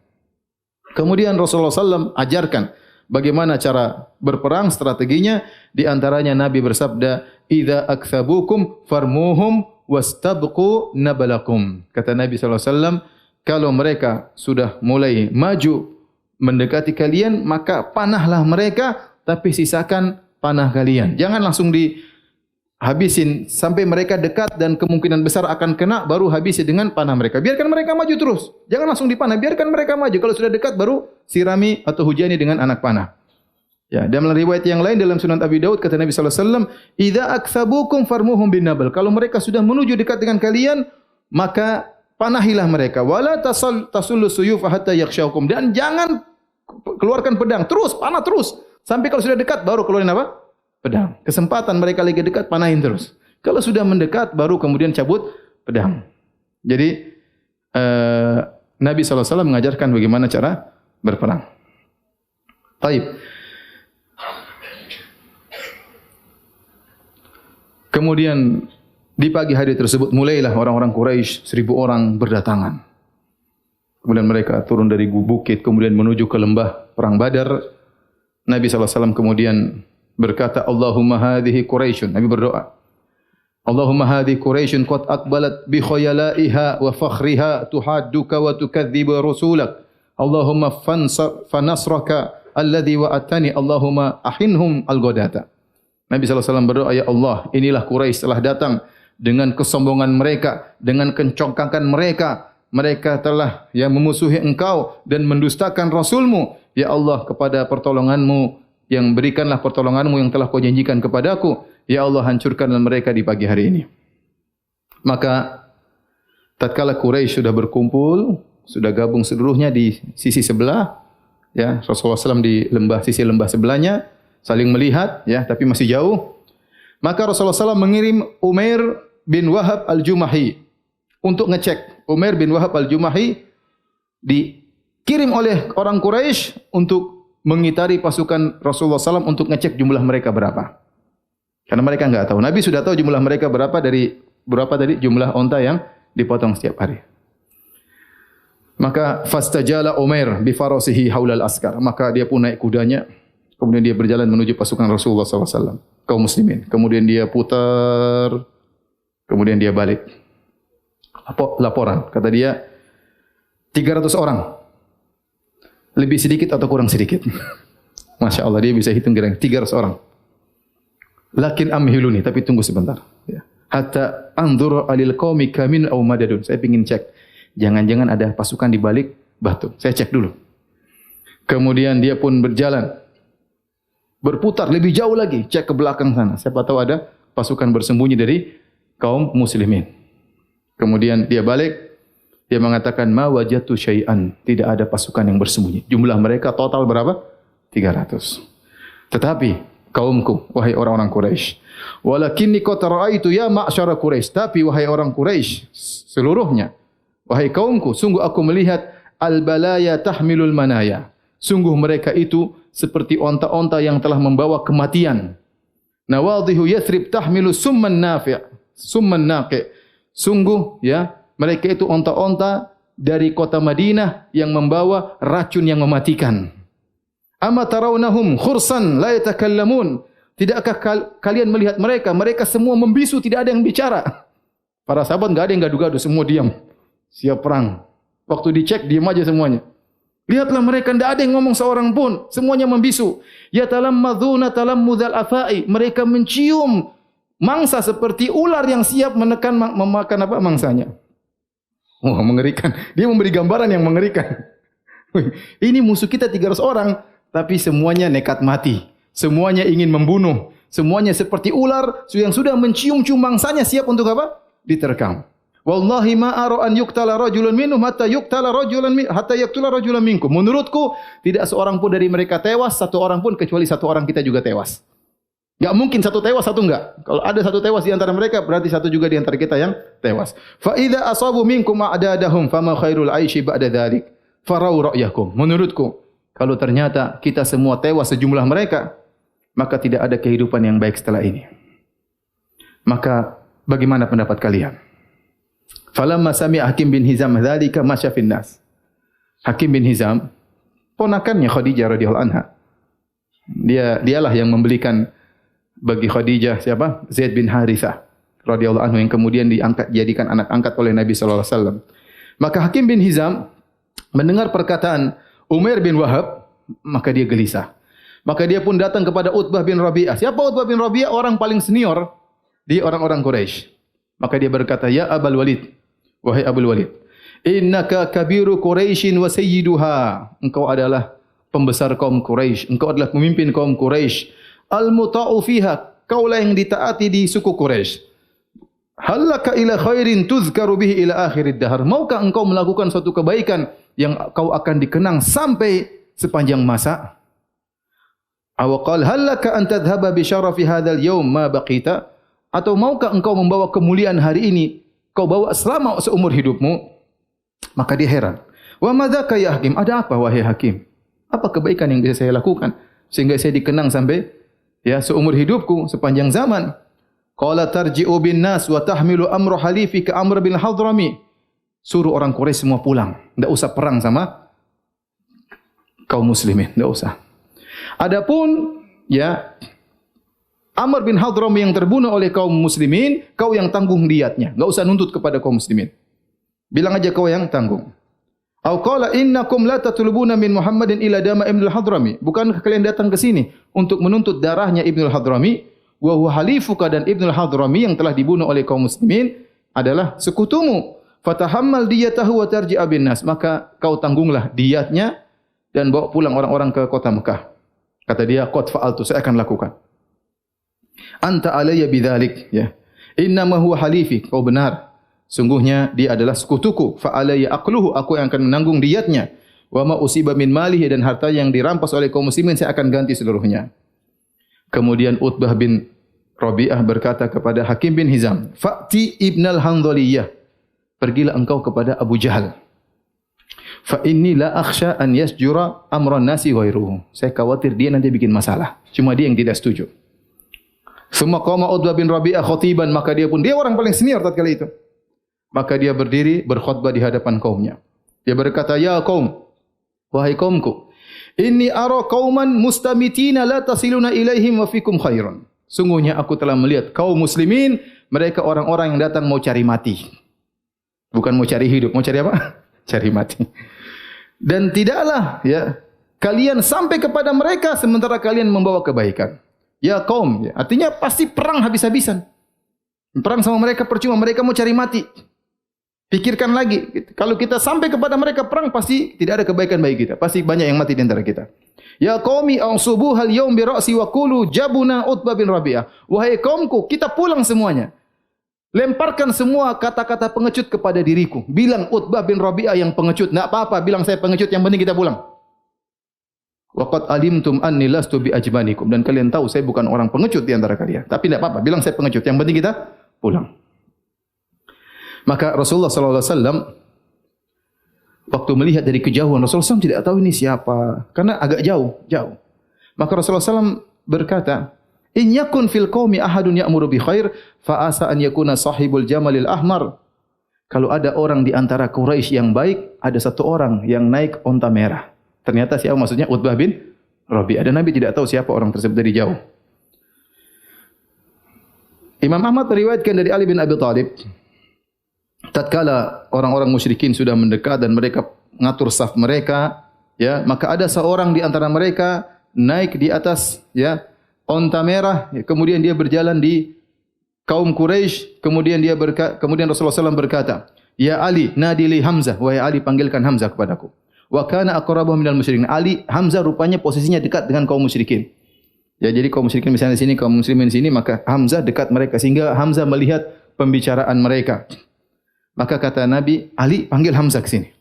Kemudian Rasulullah SAW ajarkan bagaimana cara berperang, strateginya. Di antaranya Nabi bersabda, "Idza aktsabukum farmuhum wastabqu nabalakum." Kata Nabi SAW, kalau mereka sudah mulai maju mendekati kalian, maka panahlah mereka, tapi sisakan panah kalian. Jangan langsung habisin sampai mereka dekat dan kemungkinan besar akan kena, baru habisi dengan panah mereka. Biarkan mereka maju terus. Jangan langsung dipanah, biarkan mereka maju. Kalau sudah dekat baru sirami atau hujani dengan anak panah. Ya, dalam riwayat yang lain dalam Sunan Abi Daud kata Nabi sallallahu alaihi wasallam, "Idza aktsabukum farmuhum bin nabal." Kalau mereka sudah menuju dekat dengan kalian, maka panahilah mereka. Wala tasullu suyuf hatta yakhshaukum. Dan jangan keluarkan pedang, terus panah terus. Sampai kalau sudah dekat baru keluarin apa? Pedang. Kesempatan mereka lagi dekat panahin terus. Kalau sudah mendekat baru kemudian cabut pedang. Jadi Nabi sallallahu alaihi wasallam mengajarkan bagaimana cara berperang. Baik. Kemudian di pagi hari tersebut mulailah orang-orang Quraisy 1000 orang berdatangan. Kemudian mereka turun dari bukit kemudian menuju ke lembah perang Badar. Nabi sallallahu alaihi wasallam kemudian berkata, "Allahumma hadhihi Quraisyun." Nabi berdoa, "Allahumma hadhihi Quraisyun qad aqbalat bi khayalaiha wa fakhriha tuhadduka wa tukadzibu rasulak. Allahumma fanasraka alladhi wa'atani Allahumma ahinhum al-ghadata." Nabi SAW berdoa, "Ya Allah, inilah Quraisy telah datang dengan kesombongan mereka, dengan kencongkakan mereka. Mereka telah memusuhi engkau dan mendustakan Rasulmu. Ya Allah, kepada pertolonganmu, yang berikanlah pertolonganmu yang telah kau janjikan kepadaku. Ya Allah, hancurkanlah mereka di pagi hari ini." Maka tatkala Quraisy sudah berkumpul, sudah gabung seluruhnya di sisi sebelah, ya, Rasulullah SAW di sisi lembah sebelahnya, saling melihat, ya, tapi masih jauh. Maka Rasulullah SAW mengirim Umair bin Wahab al-Jumahi untuk ngecek. Umair bin Wahab al-Jumahi dikirim oleh orang Quraisy untuk mengitari pasukan Rasulullah SAW untuk ngecek jumlah mereka berapa. Karena mereka enggak tahu. Nabi sudah tahu jumlah mereka berapa dari jumlah onta yang dipotong setiap hari. Maka fastajala Umair bi farasihi haulal askar. Maka dia pun naik kudanya. Kemudian dia berjalan menuju pasukan Rasulullah SAW, kaum muslimin. Kemudian dia putar, kemudian dia balik. Laporan, kata dia, 300 orang. Lebih sedikit atau kurang sedikit? Masya Allah, dia bisa hitung kira-kira 300 orang. Lakin amhiluni, tapi tunggu sebentar. Hatta anzur alil qaumi kamin aw madadun. Saya ingin cek. Jangan-jangan ada pasukan di balik batu. Saya cek dulu. Kemudian dia pun berjalan. Berputar lebih jauh lagi, cek ke belakang sana. Siapa tahu ada pasukan bersembunyi dari kaum muslimin. Kemudian dia balik, dia mengatakan, "Ma wajadtu syai'an." Tidak ada pasukan yang bersembunyi. Jumlah mereka total berapa? 300. Tetapi kaumku, wahai orang-orang Quraisy, walakinni qad ra'aitu ya ma'syara Quraisy. Tapi wahai orang Quraisy seluruhnya, wahai kaumku, sungguh aku melihat al-balaya tahmilul manaya. Sungguh mereka itu seperti onta-onta yang telah membawa kematian. Nawadhihu Yathrib tahmilu summan nafi', summan naqi'. Sungguh, ya, mereka itu onta-onta dari kota Madinah yang membawa racun yang mematikan. Ama tarawnahum khursan la yatakallamun. Tidakkah kalian melihat mereka? Mereka semua membisu, tidak ada yang bicara. Para sahabat enggak ada yang gaduh-gaduh, semua diam. Siap perang. Waktu dicek diam aja semuanya. Lihatlah mereka, tidak ada yang ngomong seorang pun. Semuanya membisu. Ya talammadzuna talammudal afai. Mereka mencium mangsa seperti ular yang siap memakan mangsanya. Wah, mengerikan. Dia memberi gambaran yang mengerikan. Ini musuh kita 300 orang. Tapi semuanya nekat mati. Semuanya ingin membunuh. Semuanya seperti ular yang sudah mencium-cium mangsanya siap untuk apa? Diterkam. Wallahi ma ara an yuqtala rajulun minhum hatta yuqtala rajulan hatta yaqtula rajulan minkum. Menurutku tidak seorang pun dari mereka tewas, satu orang pun kecuali satu orang kita juga tewas. Enggak mungkin satu tewas satu enggak. Kalau ada satu tewas di antara mereka berarti satu juga di antara kita yang tewas. Fa idza asabu minkum a'dadahum fama khairul aishi ba'da dzalik. Farau ra'yakum. Menurutku kalau ternyata kita semua tewas sejumlah mereka, maka tidak ada kehidupan yang baik setelah ini. Maka bagaimana pendapat kalian? Falamma sami'a Hakim bin Hizam dzalika masya fin nas. Hakim bin Hizam, ponakannya Khadijah radhiyallahu anha. Dialah yang membelikan bagi Khadijah siapa? Zaid bin Harithah radhiyallahu anhu yang kemudian dijadikan anak angkat oleh Nabi sallallahu alaihi wasallam. Maka Hakim bin Hizam mendengar perkataan Umair bin Wahab, maka dia gelisah. Maka dia pun datang kepada Utbah bin Rabi'ah. Siapa Utbah bin Rabi'ah? Orang paling senior di orang-orang Quraisy. Maka dia berkata, "Ya Abul Walid, wahai Abul Walid, innaka kabiru Quraisyin wa sayyiduha." Engkau adalah pembesar kaum Quraisy, engkau adalah pemimpin kaum Quraisy. Al-muta'u fiha, kaulah yang ditaati di suku Quraisy. Hallaka ila khairin tuzkaru bihi ila akhirid dahar. Maukah engkau melakukan suatu kebaikan yang kau akan dikenang sampai sepanjang masa? Aw qala hallaka an tadhhaba bi syarafi hadzal yaum ma baqita? Atau maukah engkau membawa kemuliaan hari ini kau bawa selama seumur hidupmu? Maka dia heran. Wa madzaka ya hakim? Ada apa wahai hakim? Apa kebaikan yang bisa saya lakukan sehingga saya dikenang sampai seumur hidupku sepanjang zaman? Qala tarji'u bin nas wa tahmilu amru halifika Amr bin Hadrami. Suruh orang Quraisy semua pulang, enggak usah perang sama kaum muslimin, enggak usah. Adapun Amr bin Hadrami yang terbunuh oleh kaum muslimin, kau yang tanggung diyatnya, enggak usah nuntut kepada kaum muslimin. Bilang aja kau yang tanggung. Au qala innakum la tatlubuna min Muhammadin ila dama Ibnu al-Hadrami. Bukankah kalian datang ke sini untuk menuntut darahnya Ibnu al-Hadrami? Wa huwa halifuka, dan Ibnu al-Hadrami yang telah dibunuh oleh kaum muslimin adalah sekutumu. Fatahammal diyatahu wa tarji'a bin nas. Maka kau tanggunglah diyatnya dan bawa pulang orang-orang ke kota Mekah. Kata dia, qad fa'altu, saya akan lakukan. Anta alayya bidzalik, Inna ma huwa halifi, kau benar. Sungguhnya dia adalah sekutuku. Fa alayya aqluhu, aku yang akan menanggung diyatnya. Wa ma usiba min malihi, dan harta yang dirampas oleh kaum muslimin saya akan ganti seluruhnya. Kemudian Utbah bin Rabi'ah berkata kepada Hakim bin Hizam, "Fa'ti ibnal Handhaliyah." Pergilah engkau kepada Abu Jahal. "Fa inni la akhsha an yasjura amran nasi ghairuhu." Saya khawatir dia nanti bikin masalah. Cuma dia yang tidak setuju. Summa qama Utbah bin Rabi'ah khatiban, maka dia orang paling senior tatkala itu. Maka dia berdiri berkhutbah di hadapan kaumnya. Dia berkata, "Ya kaum, wahai kaumku, inni ara qauman mustamitina la tasiluna ilaihim wa fikum khairun." Sungguhnya aku telah melihat kaum muslimin, mereka orang-orang yang datang mau cari mati. Bukan mau cari hidup, mau cari apa? Cari mati. Dan tidaklah kalian sampai kepada mereka sementara kalian membawa kebaikan. Ya kaum, artinya pasti perang habis-habisan. Perang sama mereka percuma, mereka mau cari mati. Pikirkan lagi, kalau kita sampai kepada mereka perang, pasti tidak ada kebaikan bagi kita. Pasti banyak yang mati di antara kita. Ya qaumi ansubuhal yaum bi ra'si wa qulu jabuna Utbah bin Rabi'ah. Wahai kaumku, kita pulang semuanya. Lemparkan semua kata-kata pengecut kepada diriku. Bilang Utbah bin Rabi'ah yang pengecut. Enggak apa-apa, bilang saya pengecut, yang penting kita pulang. Wa qad alimtum anni lastu bi ajbanikum, dan kalian tahu saya bukan orang pengecut di antara kalian. Tapi enggak apa-apa, bilang saya pengecut, yang penting kita pulang. Maka Rasulullah sallallahu alaihi wasallam waktu melihat dari kejauhan, Rasulullah SAW tidak tahu ini siapa karena agak jauh. Maka Rasulullah SAW berkata, "In yakun fil qaumi ahadun ya'muru bi khair fa asa an yakuna sahibul jamalil ahmar." Kalau ada orang di antara Quraisy yang baik, ada satu orang yang naik onta merah. Ternyata siapa maksudnya? Utbah bin Rabi'ah. Dan Nabi tidak tahu siapa orang tersebut dari jauh. Imam Ahmad meriwayatkan dari Ali bin Abi Thalib, tatkala orang-orang musyrikin sudah mendekat dan mereka mengatur saf mereka, maka ada seorang di antara mereka naik di atas onta merah, kemudian dia berjalan di kaum Quraisy, kemudian Rasulullah SAW berkata, "Ya Ali, nadili Hamzah, wahai Ali, panggilkan Hamzah kepadaku." Wa kana aqrabuhum minal musyrikin. Hamzah rupanya posisinya dekat dengan kaum musyrikin. Jadi kaum musyrikin misalnya di sini, kaum muslimin di sini, maka Hamzah dekat mereka sehingga Hamzah melihat pembicaraan mereka. Maka kata Nabi, "Ali, panggil Hamzah ke sini."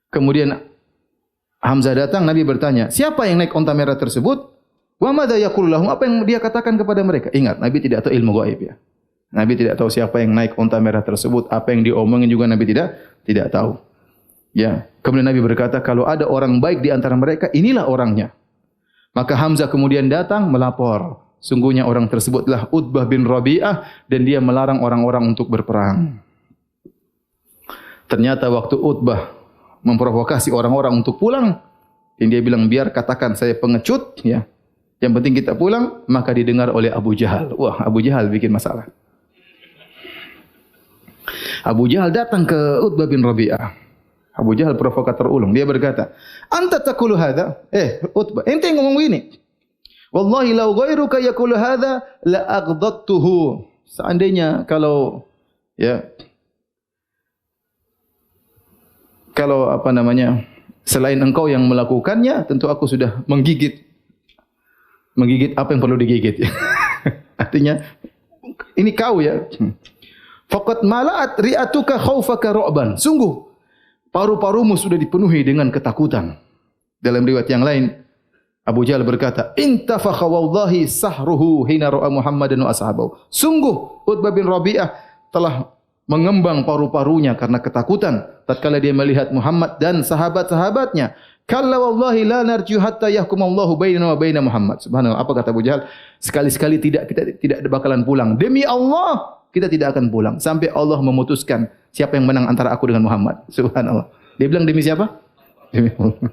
Kemudian Hamzah datang, Nabi bertanya, "Siapa yang naik onta merah tersebut?" "Wa madza yaqulu lahum?" Apa yang dia katakan kepada mereka? Ingat, Nabi tidak tahu ilmu gaib Nabi tidak tahu siapa yang naik onta merah tersebut, apa yang diomongin juga Nabi tidak tahu. Kemudian Nabi berkata, "Kalau ada orang baik di antara mereka, inilah orangnya." Maka Hamzah kemudian datang melapor. Sungguhnya orang tersebutlah Utbah bin Rabi'ah dan dia melarang orang-orang untuk berperang. Ternyata waktu Utbah memprovokasi orang-orang untuk pulang, dan dia bilang, "Biar katakan saya pengecut, yang penting kita pulang," maka didengar oleh Abu Jahal. Wah, Abu Jahal bikin masalah. Abu Jahal datang ke Utbah bin Rabi'ah. Abu Jahal provokator ulung. Dia berkata, "Anta taqulu hadza?" Utbah, ente ngomong begini. "Wallahi law ghairuka yaqulu hadza la aghdadtuhu." Seandainya kalau Selain engkau yang melakukannya, tentu aku sudah menggigit apa yang perlu digigit. Artinya, ini kau ya. Faqad mala'at ri'atuka khaufaka ru'ban. Sungguh, paru-parumu sudah dipenuhi dengan ketakutan. Dalam riwayat yang lain, Abu Jahal berkata, "Intafakha wallahi sahruhu hina ra'a Muhammadan wa ashabahu." Sungguh, Utbah bin Rabi'ah telah mengembang paru-parunya karena ketakutan tatkala dia melihat Muhammad dan sahabat-sahabatnya. Kalla wallahi la narju hatta yahkumallahu bainana wa baina Muhammad. Subhanallah, apa kata Abu Jahal? Sekali-sekali kita tidak bakalan pulang. Demi Allah, kita tidak akan pulang sampai Allah memutuskan siapa yang menang antara aku dengan Muhammad. Subhanallah. Dia bilang demi siapa? Demi Allah.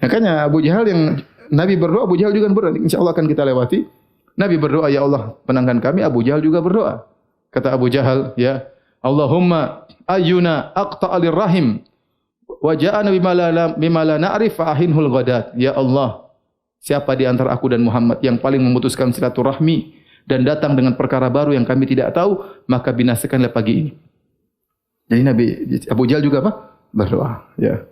Makanya Abu Jahal yang Nabi berdoa, Abu Jahal juga berdoa. Insyaallah akan kita lewati. Nabi berdoa, ya Allah, menangkan kami. Abu Jahal juga berdoa. Kata Abu Jahal, ya Allahumma ayyuna aqta'alir rahim wa ja'ana bima la na'rif fa ahinhul ghadat. Ya Allah, siapa di antara aku dan Muhammad yang paling memutuskan silaturahmi dan datang dengan perkara baru yang kami tidak tahu, maka binasakanlah pagi ini. Jadi Abu Jahal juga apa? Berdoa, ya.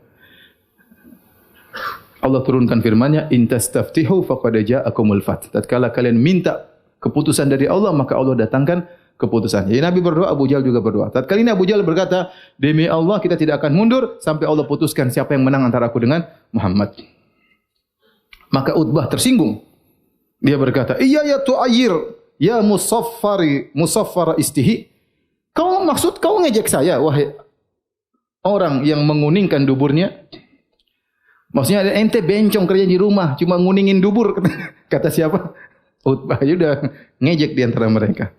Allah turunkan firman-Nya, "In tastaftihu faqad ja'akumul fath." Tatkala kalian minta keputusan dari Allah, maka Allah datangkan keputusan. Jadi Nabi berdoa, Abu Jahal juga berdoa. Tatkala ini Abu Jahal berkata, "Demi Allah kita tidak akan mundur sampai Allah putuskan siapa yang menang antara aku dengan Muhammad." Maka Utbah tersinggung. Dia berkata, "Iya ya tu'ayyir, ya musaffara istihi." Kau ngejek saya, wahai orang yang menguningkan duburnya? Maksudnya ada ente bencong kerja di rumah, cuma nguningin dubur. Kata siapa? Utbah. Sudah ngejek di antara mereka.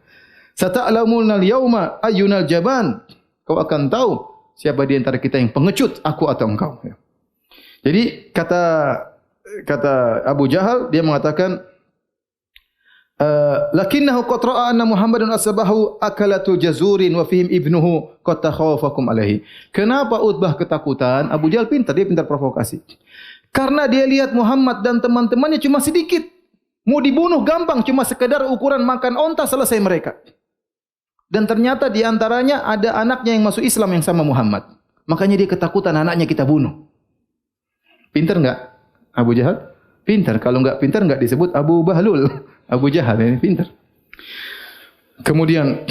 Sata'lamuna al-yauma ayyunal jaban. Kau akan tahu siapa di antara kita yang pengecut, aku atau engkau. Jadi kata Abu Jahal, dia mengatakan, lakinnahu qad ra'a anna Muhammadan asbahu akalatu jazurin wa fihim ibnuhu qad takhawafakum alaihi. Kenapa Utbah ketakutan? Abu Jahal pintar, dia pintar provokasi. Karena dia lihat Muhammad dan teman-temannya cuma sedikit. Mau dibunuh gampang, cuma sekedar ukuran makan onta selesai mereka. Dan ternyata di antaranya ada anaknya yang masuk Islam yang sama Muhammad. Makanya dia ketakutan anaknya kita bunuh. Pintar enggak Abu Jahal? Pintar. Kalau enggak pintar enggak disebut Abu Bahlul. Abu Jahal ini pintar. Kemudian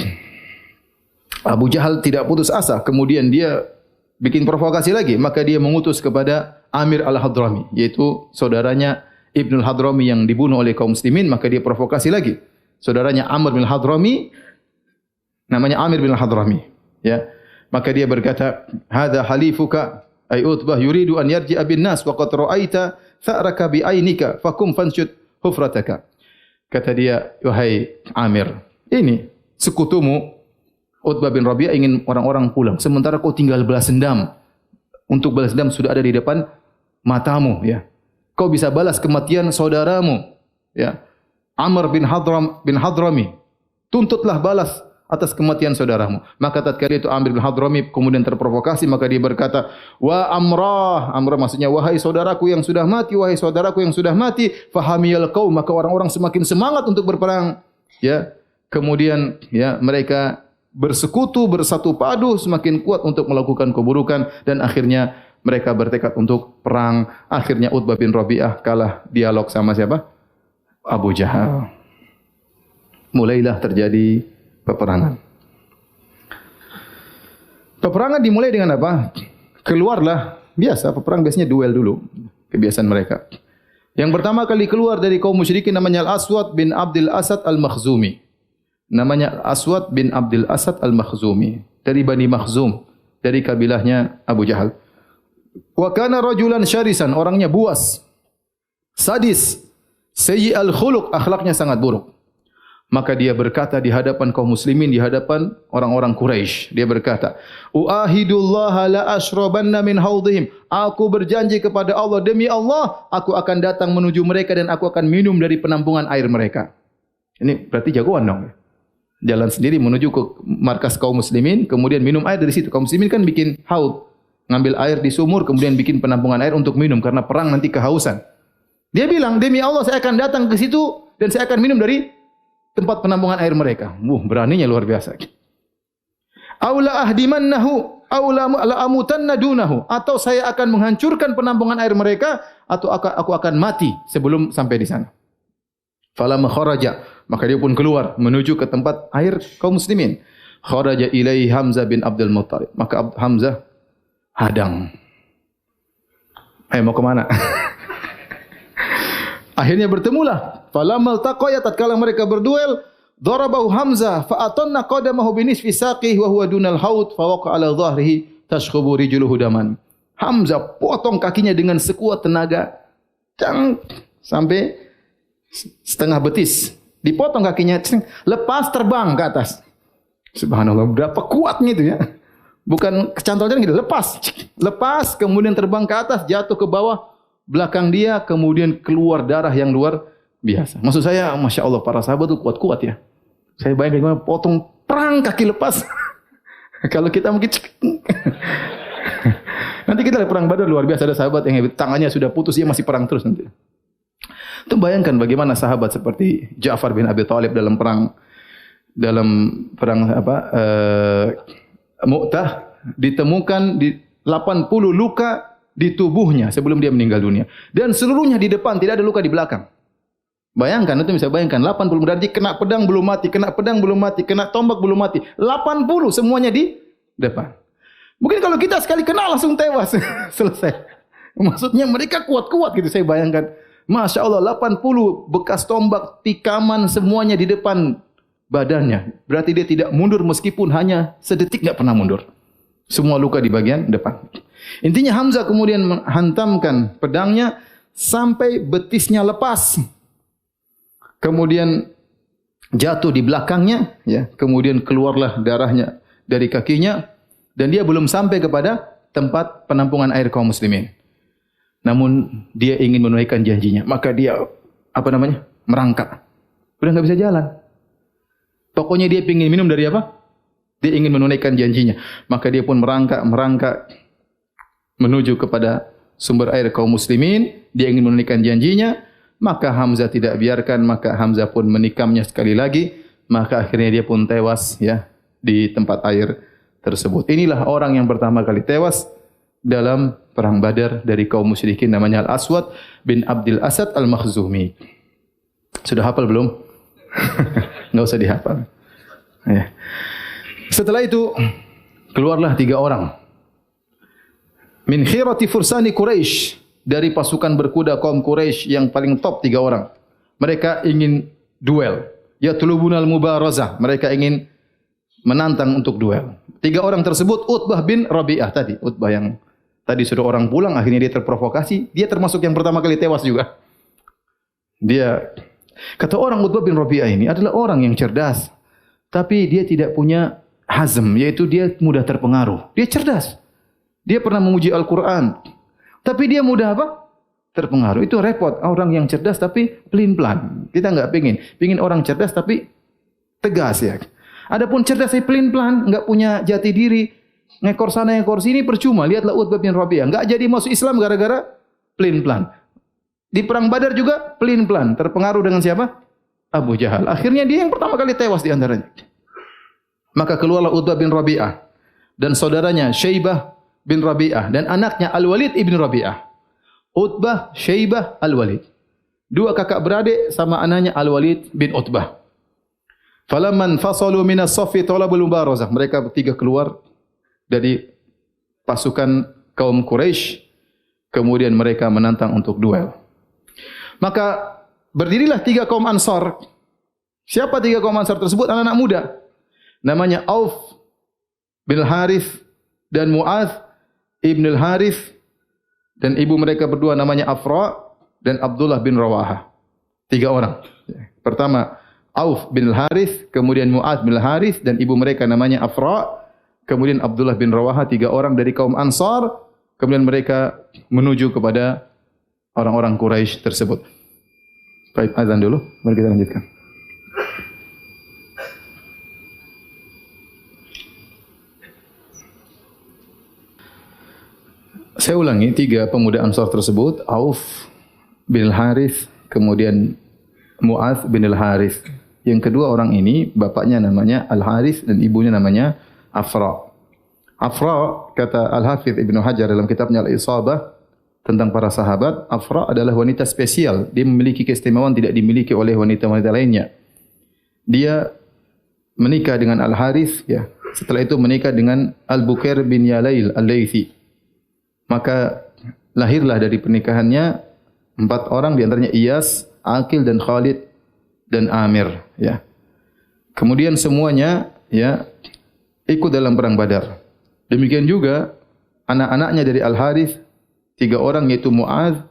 Abu Jahal tidak putus asa. Kemudian dia bikin provokasi lagi. Maka dia mengutus kepada Amir al-Hadrami, yaitu saudaranya Ibnul Hadrami yang dibunuh oleh kaum muslimin. Maka dia provokasi lagi. Saudaranya Amr bin Hadrami, namanya Amir bin Hadrami. Ya. Maka dia berkata, "Hadza halifuka ay Utbah yuridu an yarji'a bin nas wa qad ra'aita tha'raka bi ainika fakum fanshud hufrataka." Kata dia, "Wahai Amir, ini sekutumu Utbah bin Rabi'ah ingin orang-orang pulang, sementara kau tinggal balas dendam. Untuk balas dendam sudah ada di depan matamu, ya. Kau bisa balas kematian saudaramu, ya. Amr bin Hadrami, tuntutlah balas atas kematian saudaramu." Maka tatkala itu Amr bin Hadrami kemudian terprovokasi, maka dia berkata, "Wa Amrah." Amrah maksudnya wahai saudaraku yang sudah mati, wahai saudaraku yang sudah mati, fahamiyal qaum, maka orang-orang semakin semangat untuk berperang. Ya. Kemudian ya mereka bersekutu, bersatu padu, semakin kuat untuk melakukan keburukan dan akhirnya mereka bertekad untuk perang. Akhirnya Utbah bin Rabi'ah kalah dialog sama siapa? Abu Jahal. Mulailah terjadi peperangan. Peperangan dimulai dengan apa? Keluarlah, biasa peperang biasanya duel dulu, kebiasaan mereka. Yang pertama kali keluar dari kaum musyrikin namanya Al-Aswad bin Abdul Asad Al-Makhzumi. Namanya Aswad bin Abdul Asad Al-Makhzumi, dari Bani Makhzum, dari kabilahnya Abu Jahal. Wa kana rajulan syarisan, orangnya buas, sadis, sayyi al-khuluq, akhlaknya sangat buruk. Maka dia berkata di hadapan kaum muslimin, di hadapan orang-orang Quraisy, dia berkata, "Uahidullah la ashrabanna min haudihim." Aku berjanji kepada Allah, demi Allah, aku akan datang menuju mereka dan aku akan minum dari penampungan air mereka. Ini berarti jagoan dong. Jalan sendiri menuju ke markas kaum muslimin, kemudian minum air dari situ. Kaum muslimin kan bikin haud, ngambil air di sumur, kemudian bikin penampungan air untuk minum karena perang nanti kehausan. Dia bilang, demi Allah saya akan datang ke situ dan saya akan minum dari tempat penampungan air mereka. Beraninya luar biasa. Aula ahdimannahu aw la amutanna dunahu, atau saya akan menghancurkan penampungan air mereka, atau aku akan mati sebelum sampai di sana. Falamma kharaja, maka dia pun keluar menuju ke tempat air kaum muslimin. Kharaja ilaihi Hamzah bin Abdul Muttalib, maka Hamzah hadang. Mau kemana? Akhirnya bertemulah. Falamma altaqaya, tatkala mereka berduel, darabahu Hamzah fa atanna qadamahu bi nisfi saqihi wa huwa dunal haud fa waqa ala dhahrihi tashkhubu rijluhu daman. Hamzah potong kakinya dengan sekuat tenaga, sampai setengah betis. Dipotong kakinya, lepas terbang ke atas. Subhanallah, berapa kuatnya itu ya. Bukan kecantol-cantol gitu, lepas, kemudian terbang ke atas, jatuh ke bawah, belakang dia, kemudian keluar darah yang luar biasa. Maksud saya, Masya Allah, para sahabat itu kuat-kuat ya. Saya bayangkan gimana potong perang kaki lepas. Kalau kita mungkin nanti kita lihat perang Badar luar biasa, ada sahabat yang tangannya sudah putus, dia masih perang terus nanti. Itu bayangkan bagaimana sahabat seperti Ja'far bin Abi Thalib dalam perang Mu'tah, ditemukan di 80 luka di tubuhnya sebelum dia meninggal dunia. Dan seluruhnya di depan, tidak ada luka di belakang. Bayangkan, itu bisa bayangkan, 80 berarti kena pedang belum mati, kena pedang belum mati, kena tombak belum mati. 80 semuanya di depan. Mungkin kalau kita sekali kena langsung tewas. Selesai. Maksudnya mereka kuat-kuat gitu, saya bayangkan. Masya Allah, 80 bekas tombak, tikaman semuanya di depan badannya. Berarti dia tidak mundur meskipun hanya sedetik, tidak pernah mundur. Semua luka di bagian depan. Intinya Hamzah kemudian menghantamkan pedangnya sampai betisnya lepas. Kemudian jatuh di belakangnya, ya. Kemudian keluarlah darahnya dari kakinya, dan dia belum sampai kepada tempat penampungan air kaum muslimin. Namun dia ingin menunaikan janjinya, maka dia merangkak. Udah enggak bisa jalan. Pokoknya dia ingin minum dari apa? Dia ingin menunaikan janjinya. Maka dia pun merangkak menuju kepada sumber air kaum muslimin. Dia ingin menunaikan janjinya. Maka Hamzah tidak biarkan. Maka Hamzah pun menikamnya sekali lagi. Maka akhirnya dia pun tewas ya di tempat air tersebut. Inilah orang yang pertama kali tewas dalam perang Badar dari kaum musyrikin, namanya Al-Aswad bin Abdul Asad Al-Makhzumi. Sudah hafal belum? Enggak usah dihafal. Ya. Setelah itu keluarlah 3 orang. Min khirati fursani Quraisy, dari pasukan berkuda kaum Quraisy yang paling top 3 orang. Mereka ingin duel. Yatlubunal mubarazah, mereka ingin menantang untuk duel. 3 orang tersebut Utbah bin Rabi'ah tadi. Utbah yang tadi sudah orang pulang, akhirnya dia terprovokasi. Dia termasuk yang pertama kali tewas juga. Kata orang Utbah bin Rabi'ah ini adalah orang yang cerdas. Tapi dia tidak punya hazm, yaitu dia mudah terpengaruh. Dia cerdas. Dia pernah memuji Al-Quran. Tapi dia mudah terpengaruh. Itu repot. Orang yang cerdas tapi pelin-pelan. Kita enggak pengin orang cerdas tapi tegas ya. Adapun cerdas tapi pelin-pelan, enggak punya jati diri, ngekor sana ngekor sini, percuma. Lihatlah Utbah bin Rabi'ah, enggak jadi masuk Islam gara-gara pelin-pelan. Di perang Badar juga pelin-pelan, terpengaruh dengan siapa? Abu Jahal. Akhirnya dia yang pertama kali tewas di antaranya. Maka keluarlah Utbah bin Rabi'ah dan saudaranya Syaibah bin Rabi'ah dan anaknya Al-Walid ibn Rabi'ah. Utbah, Syaibah, Al-Walid. 2 kakak beradik sama anaknya Al-Walid bin Utbah. Falamman fasalu minas saffi talabul mubarazah. Mereka bertiga keluar dari pasukan kaum Quraisy, kemudian mereka menantang untuk duel. Maka berdirilah 3 kaum Ansar. Siapa 3 kaum Ansar tersebut? Anak-anak muda. Namanya Auf bin Harith dan Mu'adz ibn al-Harith, dan ibu mereka berdua namanya Afra dan Abdullah bin Rawahah. 3 orang. Pertama Auf bin al-Harith, kemudian Mu'adz bin al-Harith, dan ibu mereka namanya Afra, kemudian Abdullah bin Rawahah. 3 orang dari kaum Ansar. Kemudian mereka menuju kepada orang-orang Quraisy tersebut. Baik, azan dulu, mari kita lanjutkan. Saya ulangi, 3 pemuda Ansar tersebut, Auf bin Al-Harith, kemudian Mu'adz bin Al-Harith. Yang kedua orang ini, bapaknya namanya Al-Harith dan ibunya namanya Afra. Afra, kata Al-Hafidh Ibnu Hajar dalam kitabnya Al-Isabah tentang para sahabat, Afra adalah wanita spesial. Dia memiliki keistimewaan tidak dimiliki oleh wanita-wanita lainnya. Dia menikah dengan Al-Harith, ya. Setelah itu menikah dengan Al-Bukair bin Yalail Al-Laythi. Maka lahirlah dari pernikahannya 4 orang, di antaranya Iyas, Aqil dan Khalid dan Amir, ya. Kemudian semuanya, ya, ikut dalam perang Badar. Demikian juga anak-anaknya dari Al-Harith, 3 orang yaitu Mu'adz,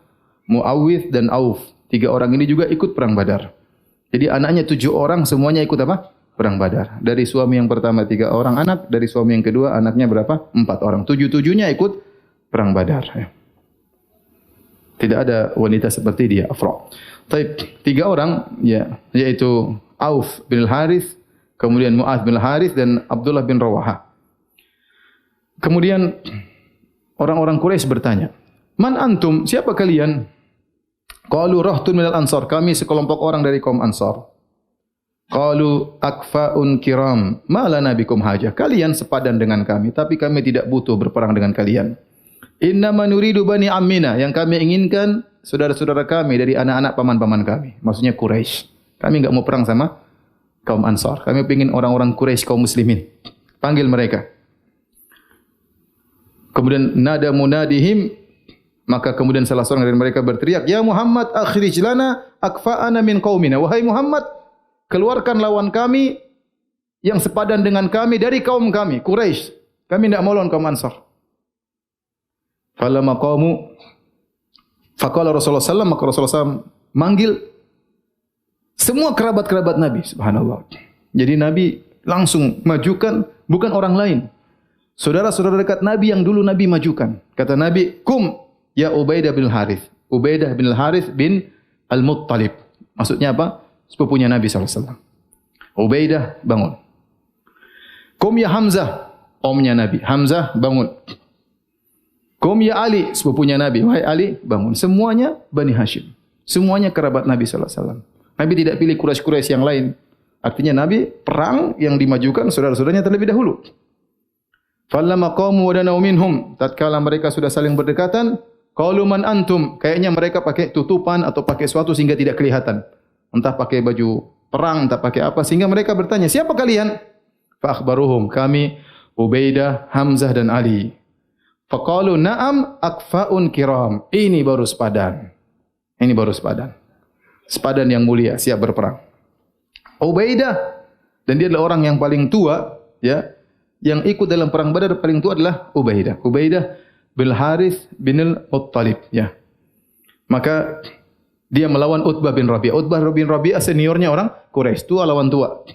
Mu'awwidh dan Auf. 3 orang ini juga ikut perang Badar. Jadi anaknya 7 orang semuanya ikut apa? Perang Badar. Dari suami yang pertama 3 orang anak, dari suami yang kedua anaknya berapa? 4 orang. 7-7-nya ikut perang Badar. Tidak ada wanita seperti dia, Afra. Taib, 3 orang, ya, yaitu Auf bin Al-Harith, kemudian Mu'adz bin Al-Harith dan Abdullah bin Rawaha. Kemudian orang-orang Quraisy bertanya, "Man antum? Siapa kalian?" Qalu rahtun minal ansar. Kami sekelompok orang dari kaum Ansar. Qalu akfaun kiram. Ma lana bikum hajah. Kalian sepadan dengan kami, tapi kami tidak butuh berperang dengan kalian. Innama nuridu bani ammina. Yang kami inginkan saudara-saudara kami dari anak-anak paman-paman kami. Maksudnya Quraisy. Kami enggak mau perang sama kaum Ansar. Kami ingin orang-orang Quraisy, kaum muslimin. Panggil mereka. Kemudian nada munadihim, maka kemudian salah seorang dari mereka berteriak, "Ya Muhammad, akhrij lana akfa'ana min qaumina." Wahai Muhammad, keluarkan lawan kami yang sepadan dengan kami dari kaum kami, Quraisy. Kami tidak mau lawan kaum Ansar. Falamma qamu faqala Rasulullah sallallahu alaihi wasallam, maka Rasulullah SAW manggil semua kerabat-kerabat Nabi, subhanallah. Jadi Nabi langsung majukan bukan orang lain. Saudara-saudara dekat Nabi yang dulu Nabi majukan. Kata Nabi, "Kum ya Ubaidah bin Al-Harith." Ubaidah bin Al-Harith bin Al-Muttalib. Maksudnya apa? Sepupunya Nabi SAW. Ubaidah bangun. "Kum ya Hamzah." Omnya Nabi. Hamzah bangun. "Kum ya Ali." Sepupunya Nabi. Wahai Ali, bangun. Semuanya Bani Hashim. Semuanya kerabat Nabi SAW. Nabi tidak pilih Quraisy-Quraisy yang lain. Artinya Nabi perang yang dimajukan saudara-saudaranya terlebih dahulu. Falamma qamu wa danau minhum, tatkala mereka sudah saling berdekatan, qalu man antum, kayaknya mereka pakai tutupan atau pakai sesuatu sehingga tidak kelihatan. Entah pakai baju perang, entah pakai apa, sehingga mereka bertanya, "Siapa kalian?" Fa akhbaruhum, "Kami Ubaidah, Hamzah dan Ali." Faqalu, "Na'am akfaun kiram." Ini baru sepadan. Ini baru sepadan. Sepadan yang mulia, siap berperang. Ubaidah, dan dia adalah orang yang paling tua, ya. Yang ikut dalam perang Badar paling tua adalah Ubaidah. Ubaidah bin Harith bin Al-Muttalib, ya. Maka dia melawan Utbah bin Rabi'ah. Utbah bin Rabi'ah seniornya orang Quraisy, tua lawan tua.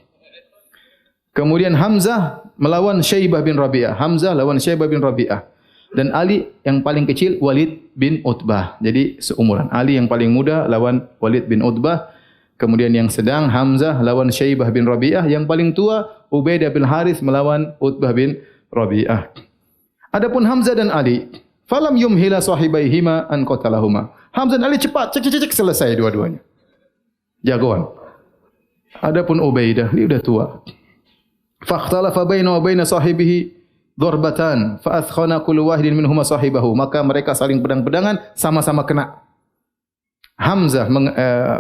Kemudian Hamzah melawan Syaibah bin Rabi'ah. Hamzah lawan Syaibah bin Rabi'ah. Dan Ali yang paling kecil Walid bin Utbah. Jadi seumuran. Ali yang paling muda lawan Walid bin Utbah. Kemudian yang sedang Hamzah lawan Syaibah bin Rabi'ah. Yang paling tua Ubaidah bin Harith melawan Utbah bin Rabi'ah. Adapun Hamzah dan Ali, falam yumhila sahibaihima an qatalahuma. Hamzah dan Ali cepat, cek selesai dua-duanya. Jagoan. Adapun Ubaidah, dia sudah tua. Fakhtalafa bainahu wa baina sahibihi darbatan fa athkhana kullu wahidin minhuma sahibahu. Maka mereka saling pedang-pedangan, sama-sama kena. Hamzah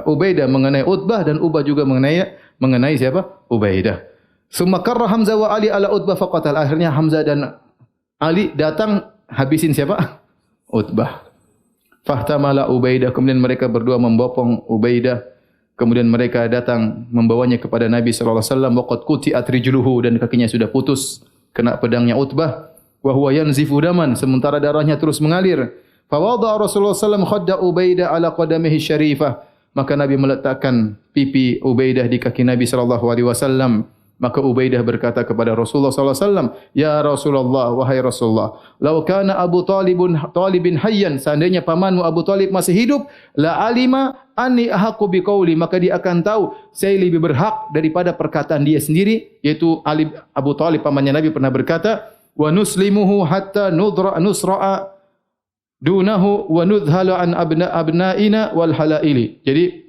Ubaidah mengenai Utbah dan Ubah juga mengenai siapa? Ubaidah. Summa karra Hamzah wa Ali ala Utbah faqatal. Akhirnya Hamzah dan Ali datang habisin siapa? Utbah. Fahtamala Ubaidah, kemudian mereka berdua membopong Ubaidah. Kemudian mereka datang membawanya kepada Nabi sallallahu alaihi wasallam, waqad quti'at rijluhu, dan kakinya sudah putus kena pedangnya Utbah. Wa huwa yanzifu daman, sementara darahnya terus mengalir. Fa wada'a Rasulullah sallallahu alaihi wasallam khadda Ubaidah ala qadamihi syarifah. Maka Nabi meletakkan pipi Ubaidah di kaki Nabi sallallahu alaihi wasallam. Maka Ubaidah berkata kepada Rasulullah sallallahu alaihi wasallam, "Ya Rasulullah, wahai Rasulullah, law kana Abu Talibin hayyan, seandainya pamanmu Abu Talib masih hidup, la alima anni ahaqqu biqauli, maka dia akan tahu saya lebih berhak daripada perkataan dia sendiri." Yaitu Abu Talib pamannya Nabi pernah berkata, "Wa nuslimuhu hatta nusra'a dunahu wa nudhalu an abna'ina wal halaili." Jadi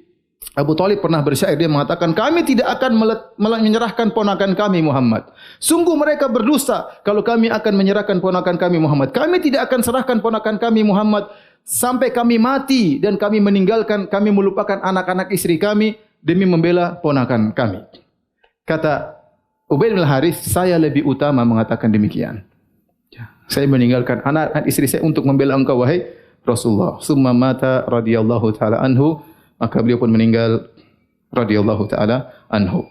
Abu Talib pernah bersyair, dia mengatakan, kami tidak akan menyerahkan ponakan kami Muhammad. Sungguh mereka berdusta kalau kami akan menyerahkan ponakan kami Muhammad. Kami tidak akan serahkan ponakan kami Muhammad sampai kami mati dan kami meninggalkan, kami melupakan anak-anak istri kami demi membela ponakan kami. Kata Ubaid bin Harits, saya lebih utama mengatakan demikian. Saya meninggalkan anak-anak istri saya untuk membela engkau wahai Rasulullah. Summa mata radhiyallahu taala anhu, maka beliau pun meninggal radhiyallahu taala anhu.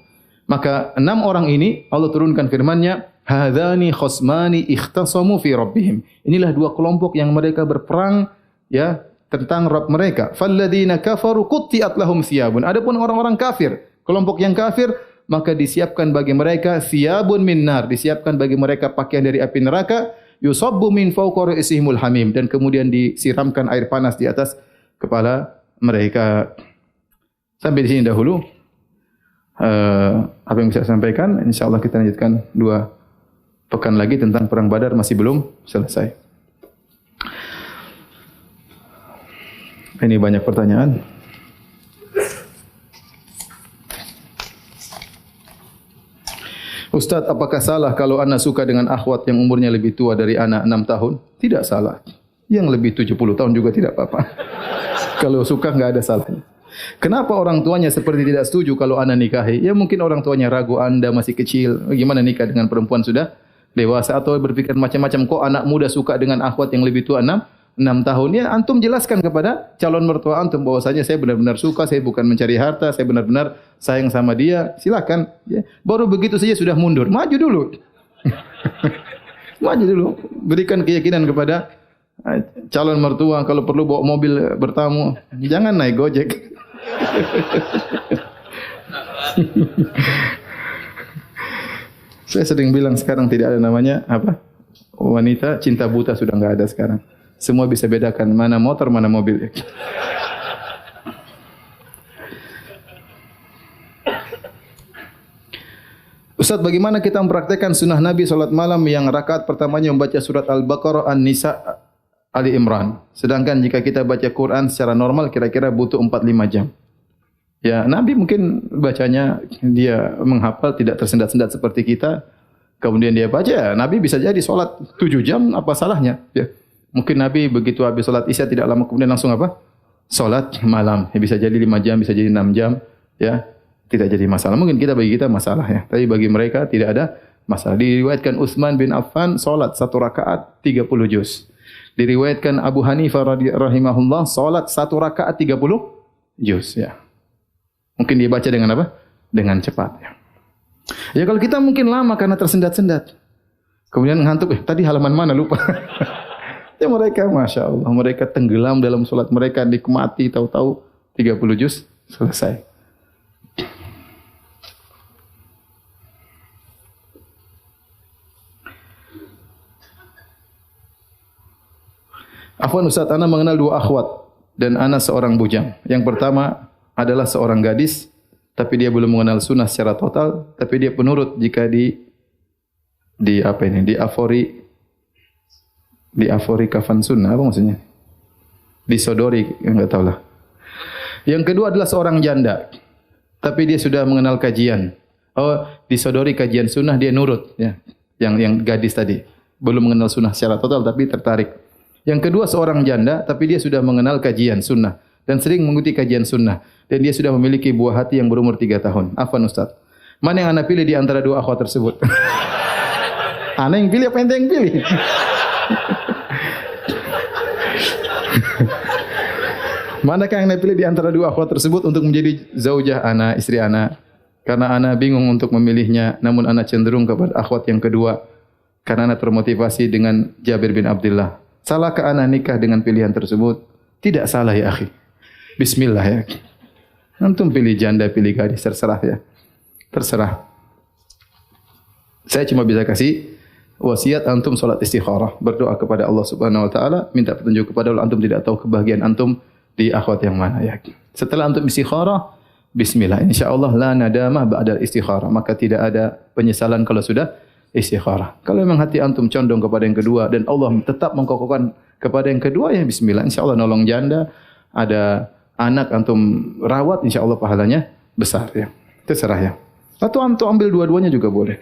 Maka 6 orang ini Allah turunkan firman-Nya, hadzani khasmani ikhtasamu fi rabbihim. Inilah 2 kelompok yang mereka berperang ya tentang Rabb mereka. Falladzina kafaru qutti'at lahum thiyabun. Adapun orang-orang kafir, kelompok yang kafir, maka disiapkan bagi mereka thiyabun min nar, disiapkan bagi mereka pakaian dari api neraka, yusabbu min fawqa ra'sihimul hamim, dan kemudian disiramkan air panas di atas kepala mereka. Sampai di sini dahulu apa yang bisa saya sampaikan. Insyaallah kita lanjutkan 2 pekan lagi tentang perang Badar, masih belum selesai. Ini banyak pertanyaan. Ustaz, apakah salah kalau anak suka dengan akhwat yang umurnya lebih tua dari anak 6 tahun? Tidak salah. Yang lebih 70 tahun juga tidak apa-apa. Kalau suka enggak ada salahnya. Kenapa orang tuanya seperti tidak setuju kalau anak nikahi? Ya mungkin orang tuanya ragu, Anda masih kecil, bagaimana nikah dengan perempuan sudah dewasa, atau berpikir macam-macam, kok anak muda suka dengan akhwat yang lebih tua 6 tahun. Ya antum jelaskan kepada calon mertua antum bahwasanya saya benar-benar suka, saya bukan mencari harta, saya benar-benar sayang sama dia. Silakan. Ya. Baru begitu saja sudah mundur. Maju dulu. Maju dulu. Berikan keyakinan kepada calon mertua, kalau perlu bawa mobil bertamu, jangan naik Gojek. Saya sering bilang sekarang tidak ada namanya apa? Wanita cinta buta, sudah enggak ada sekarang. Semua bisa bedakan mana motor, mana mobil. Ustaz, bagaimana kita mempraktekkan sunnah Nabi salat malam yang rakaat pertamanya membaca surat Al-Baqarah, An-Nisa, Ali Imran. Sedangkan jika kita baca Quran secara normal kira-kira butuh 4-5 jam. Ya, Nabi mungkin bacanya dia menghafal, tidak tersendat-sendat seperti kita. Kemudian dia baca, ya, Nabi bisa jadi solat 7 jam, apa salahnya? Ya. Mungkin Nabi begitu habis solat Isya tidak lama kemudian langsung apa? Solat malam. Ya, bisa jadi 5 jam, bisa jadi 6 jam. Ya, tidak jadi masalah. Mungkin bagi kita masalah ya. Tapi bagi mereka tidak ada masalah. Diriwayatkan Utsman bin Affan solat 1 rakaat 30 juz. Diriwayatkan Abu Hanifah rahimahullah solat 1 rakaat 30 juz. Ya. Mungkin dia baca dengan apa? Dengan cepat. Ya. Ya kalau kita mungkin lama karena tersendat-sendat. Kemudian ngantuk, tadi halaman mana lupa. Ya mereka, Masya Allah, mereka tenggelam dalam solat mereka, nikmati, tahu-tahu 30 juz selesai. Afwan Ustaz, ana mengenal 2 akhwat dan ana seorang bujang. Yang pertama adalah seorang gadis, tapi dia belum mengenal sunnah secara total, tapi dia penurut jika diafori kafan sunnah, apa maksudnya? Disodori, enggak tahu lah. Yang kedua adalah seorang janda, tapi dia sudah mengenal kajian. Oh, disodori kajian sunnah, dia nurut, ya. Yang gadis tadi belum mengenal sunnah secara total, tapi tertarik. Yang kedua seorang janda, tapi dia sudah mengenal kajian sunnah dan sering mengikuti kajian sunnah, dan dia sudah memiliki buah hati yang berumur 3 tahun. Afwan Ustaz, mana yang anda pilih di antara 2 akhwat tersebut? Ana yang pilih apa ente yang pilih? Manakah yang anda pilih di antara 2 akhwat tersebut untuk menjadi zaujah ana, istri ana? Karena ana bingung untuk memilihnya, namun ana cenderung kepada akhwat yang kedua karena ana termotivasi dengan Jabir bin Abdullah. Salahkah ana nikah dengan pilihan tersebut? Tidak salah ya akhi. Bismillah ya. Antum pilih janda, pilih gadis, terserah ya. Terserah. Saya cuma bisa kasih wasiat antum salat istikharah, berdoa kepada Allah Subhanahu wa taala, minta petunjuk kepada Allah. Antum tidak tahu kebahagiaan antum di akhwat yang mana ya. Setelah antum istikharah, bismillah, insyaallah la nadamah ba'da istikharah, maka tidak ada penyesalan kalau sudah istikharah. Kalau memang hati antum condong kepada yang kedua dan Allah tetap mengkokohkan kepada yang kedua, ya bismillah, insyaallah nolong janda, ada anak antum rawat, insya Allah pahalanya besar ya. Terserah ya. Atau antum ambil dua-duanya juga boleh.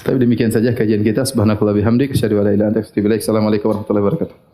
Tapi demikian saja kajian kita. Subhanakallah bihamdik, asyhadu an la ilaha illa anta astaghfiruka wa atubu ilaik. Assalamualaikum warahmatullahi wabarakatuh.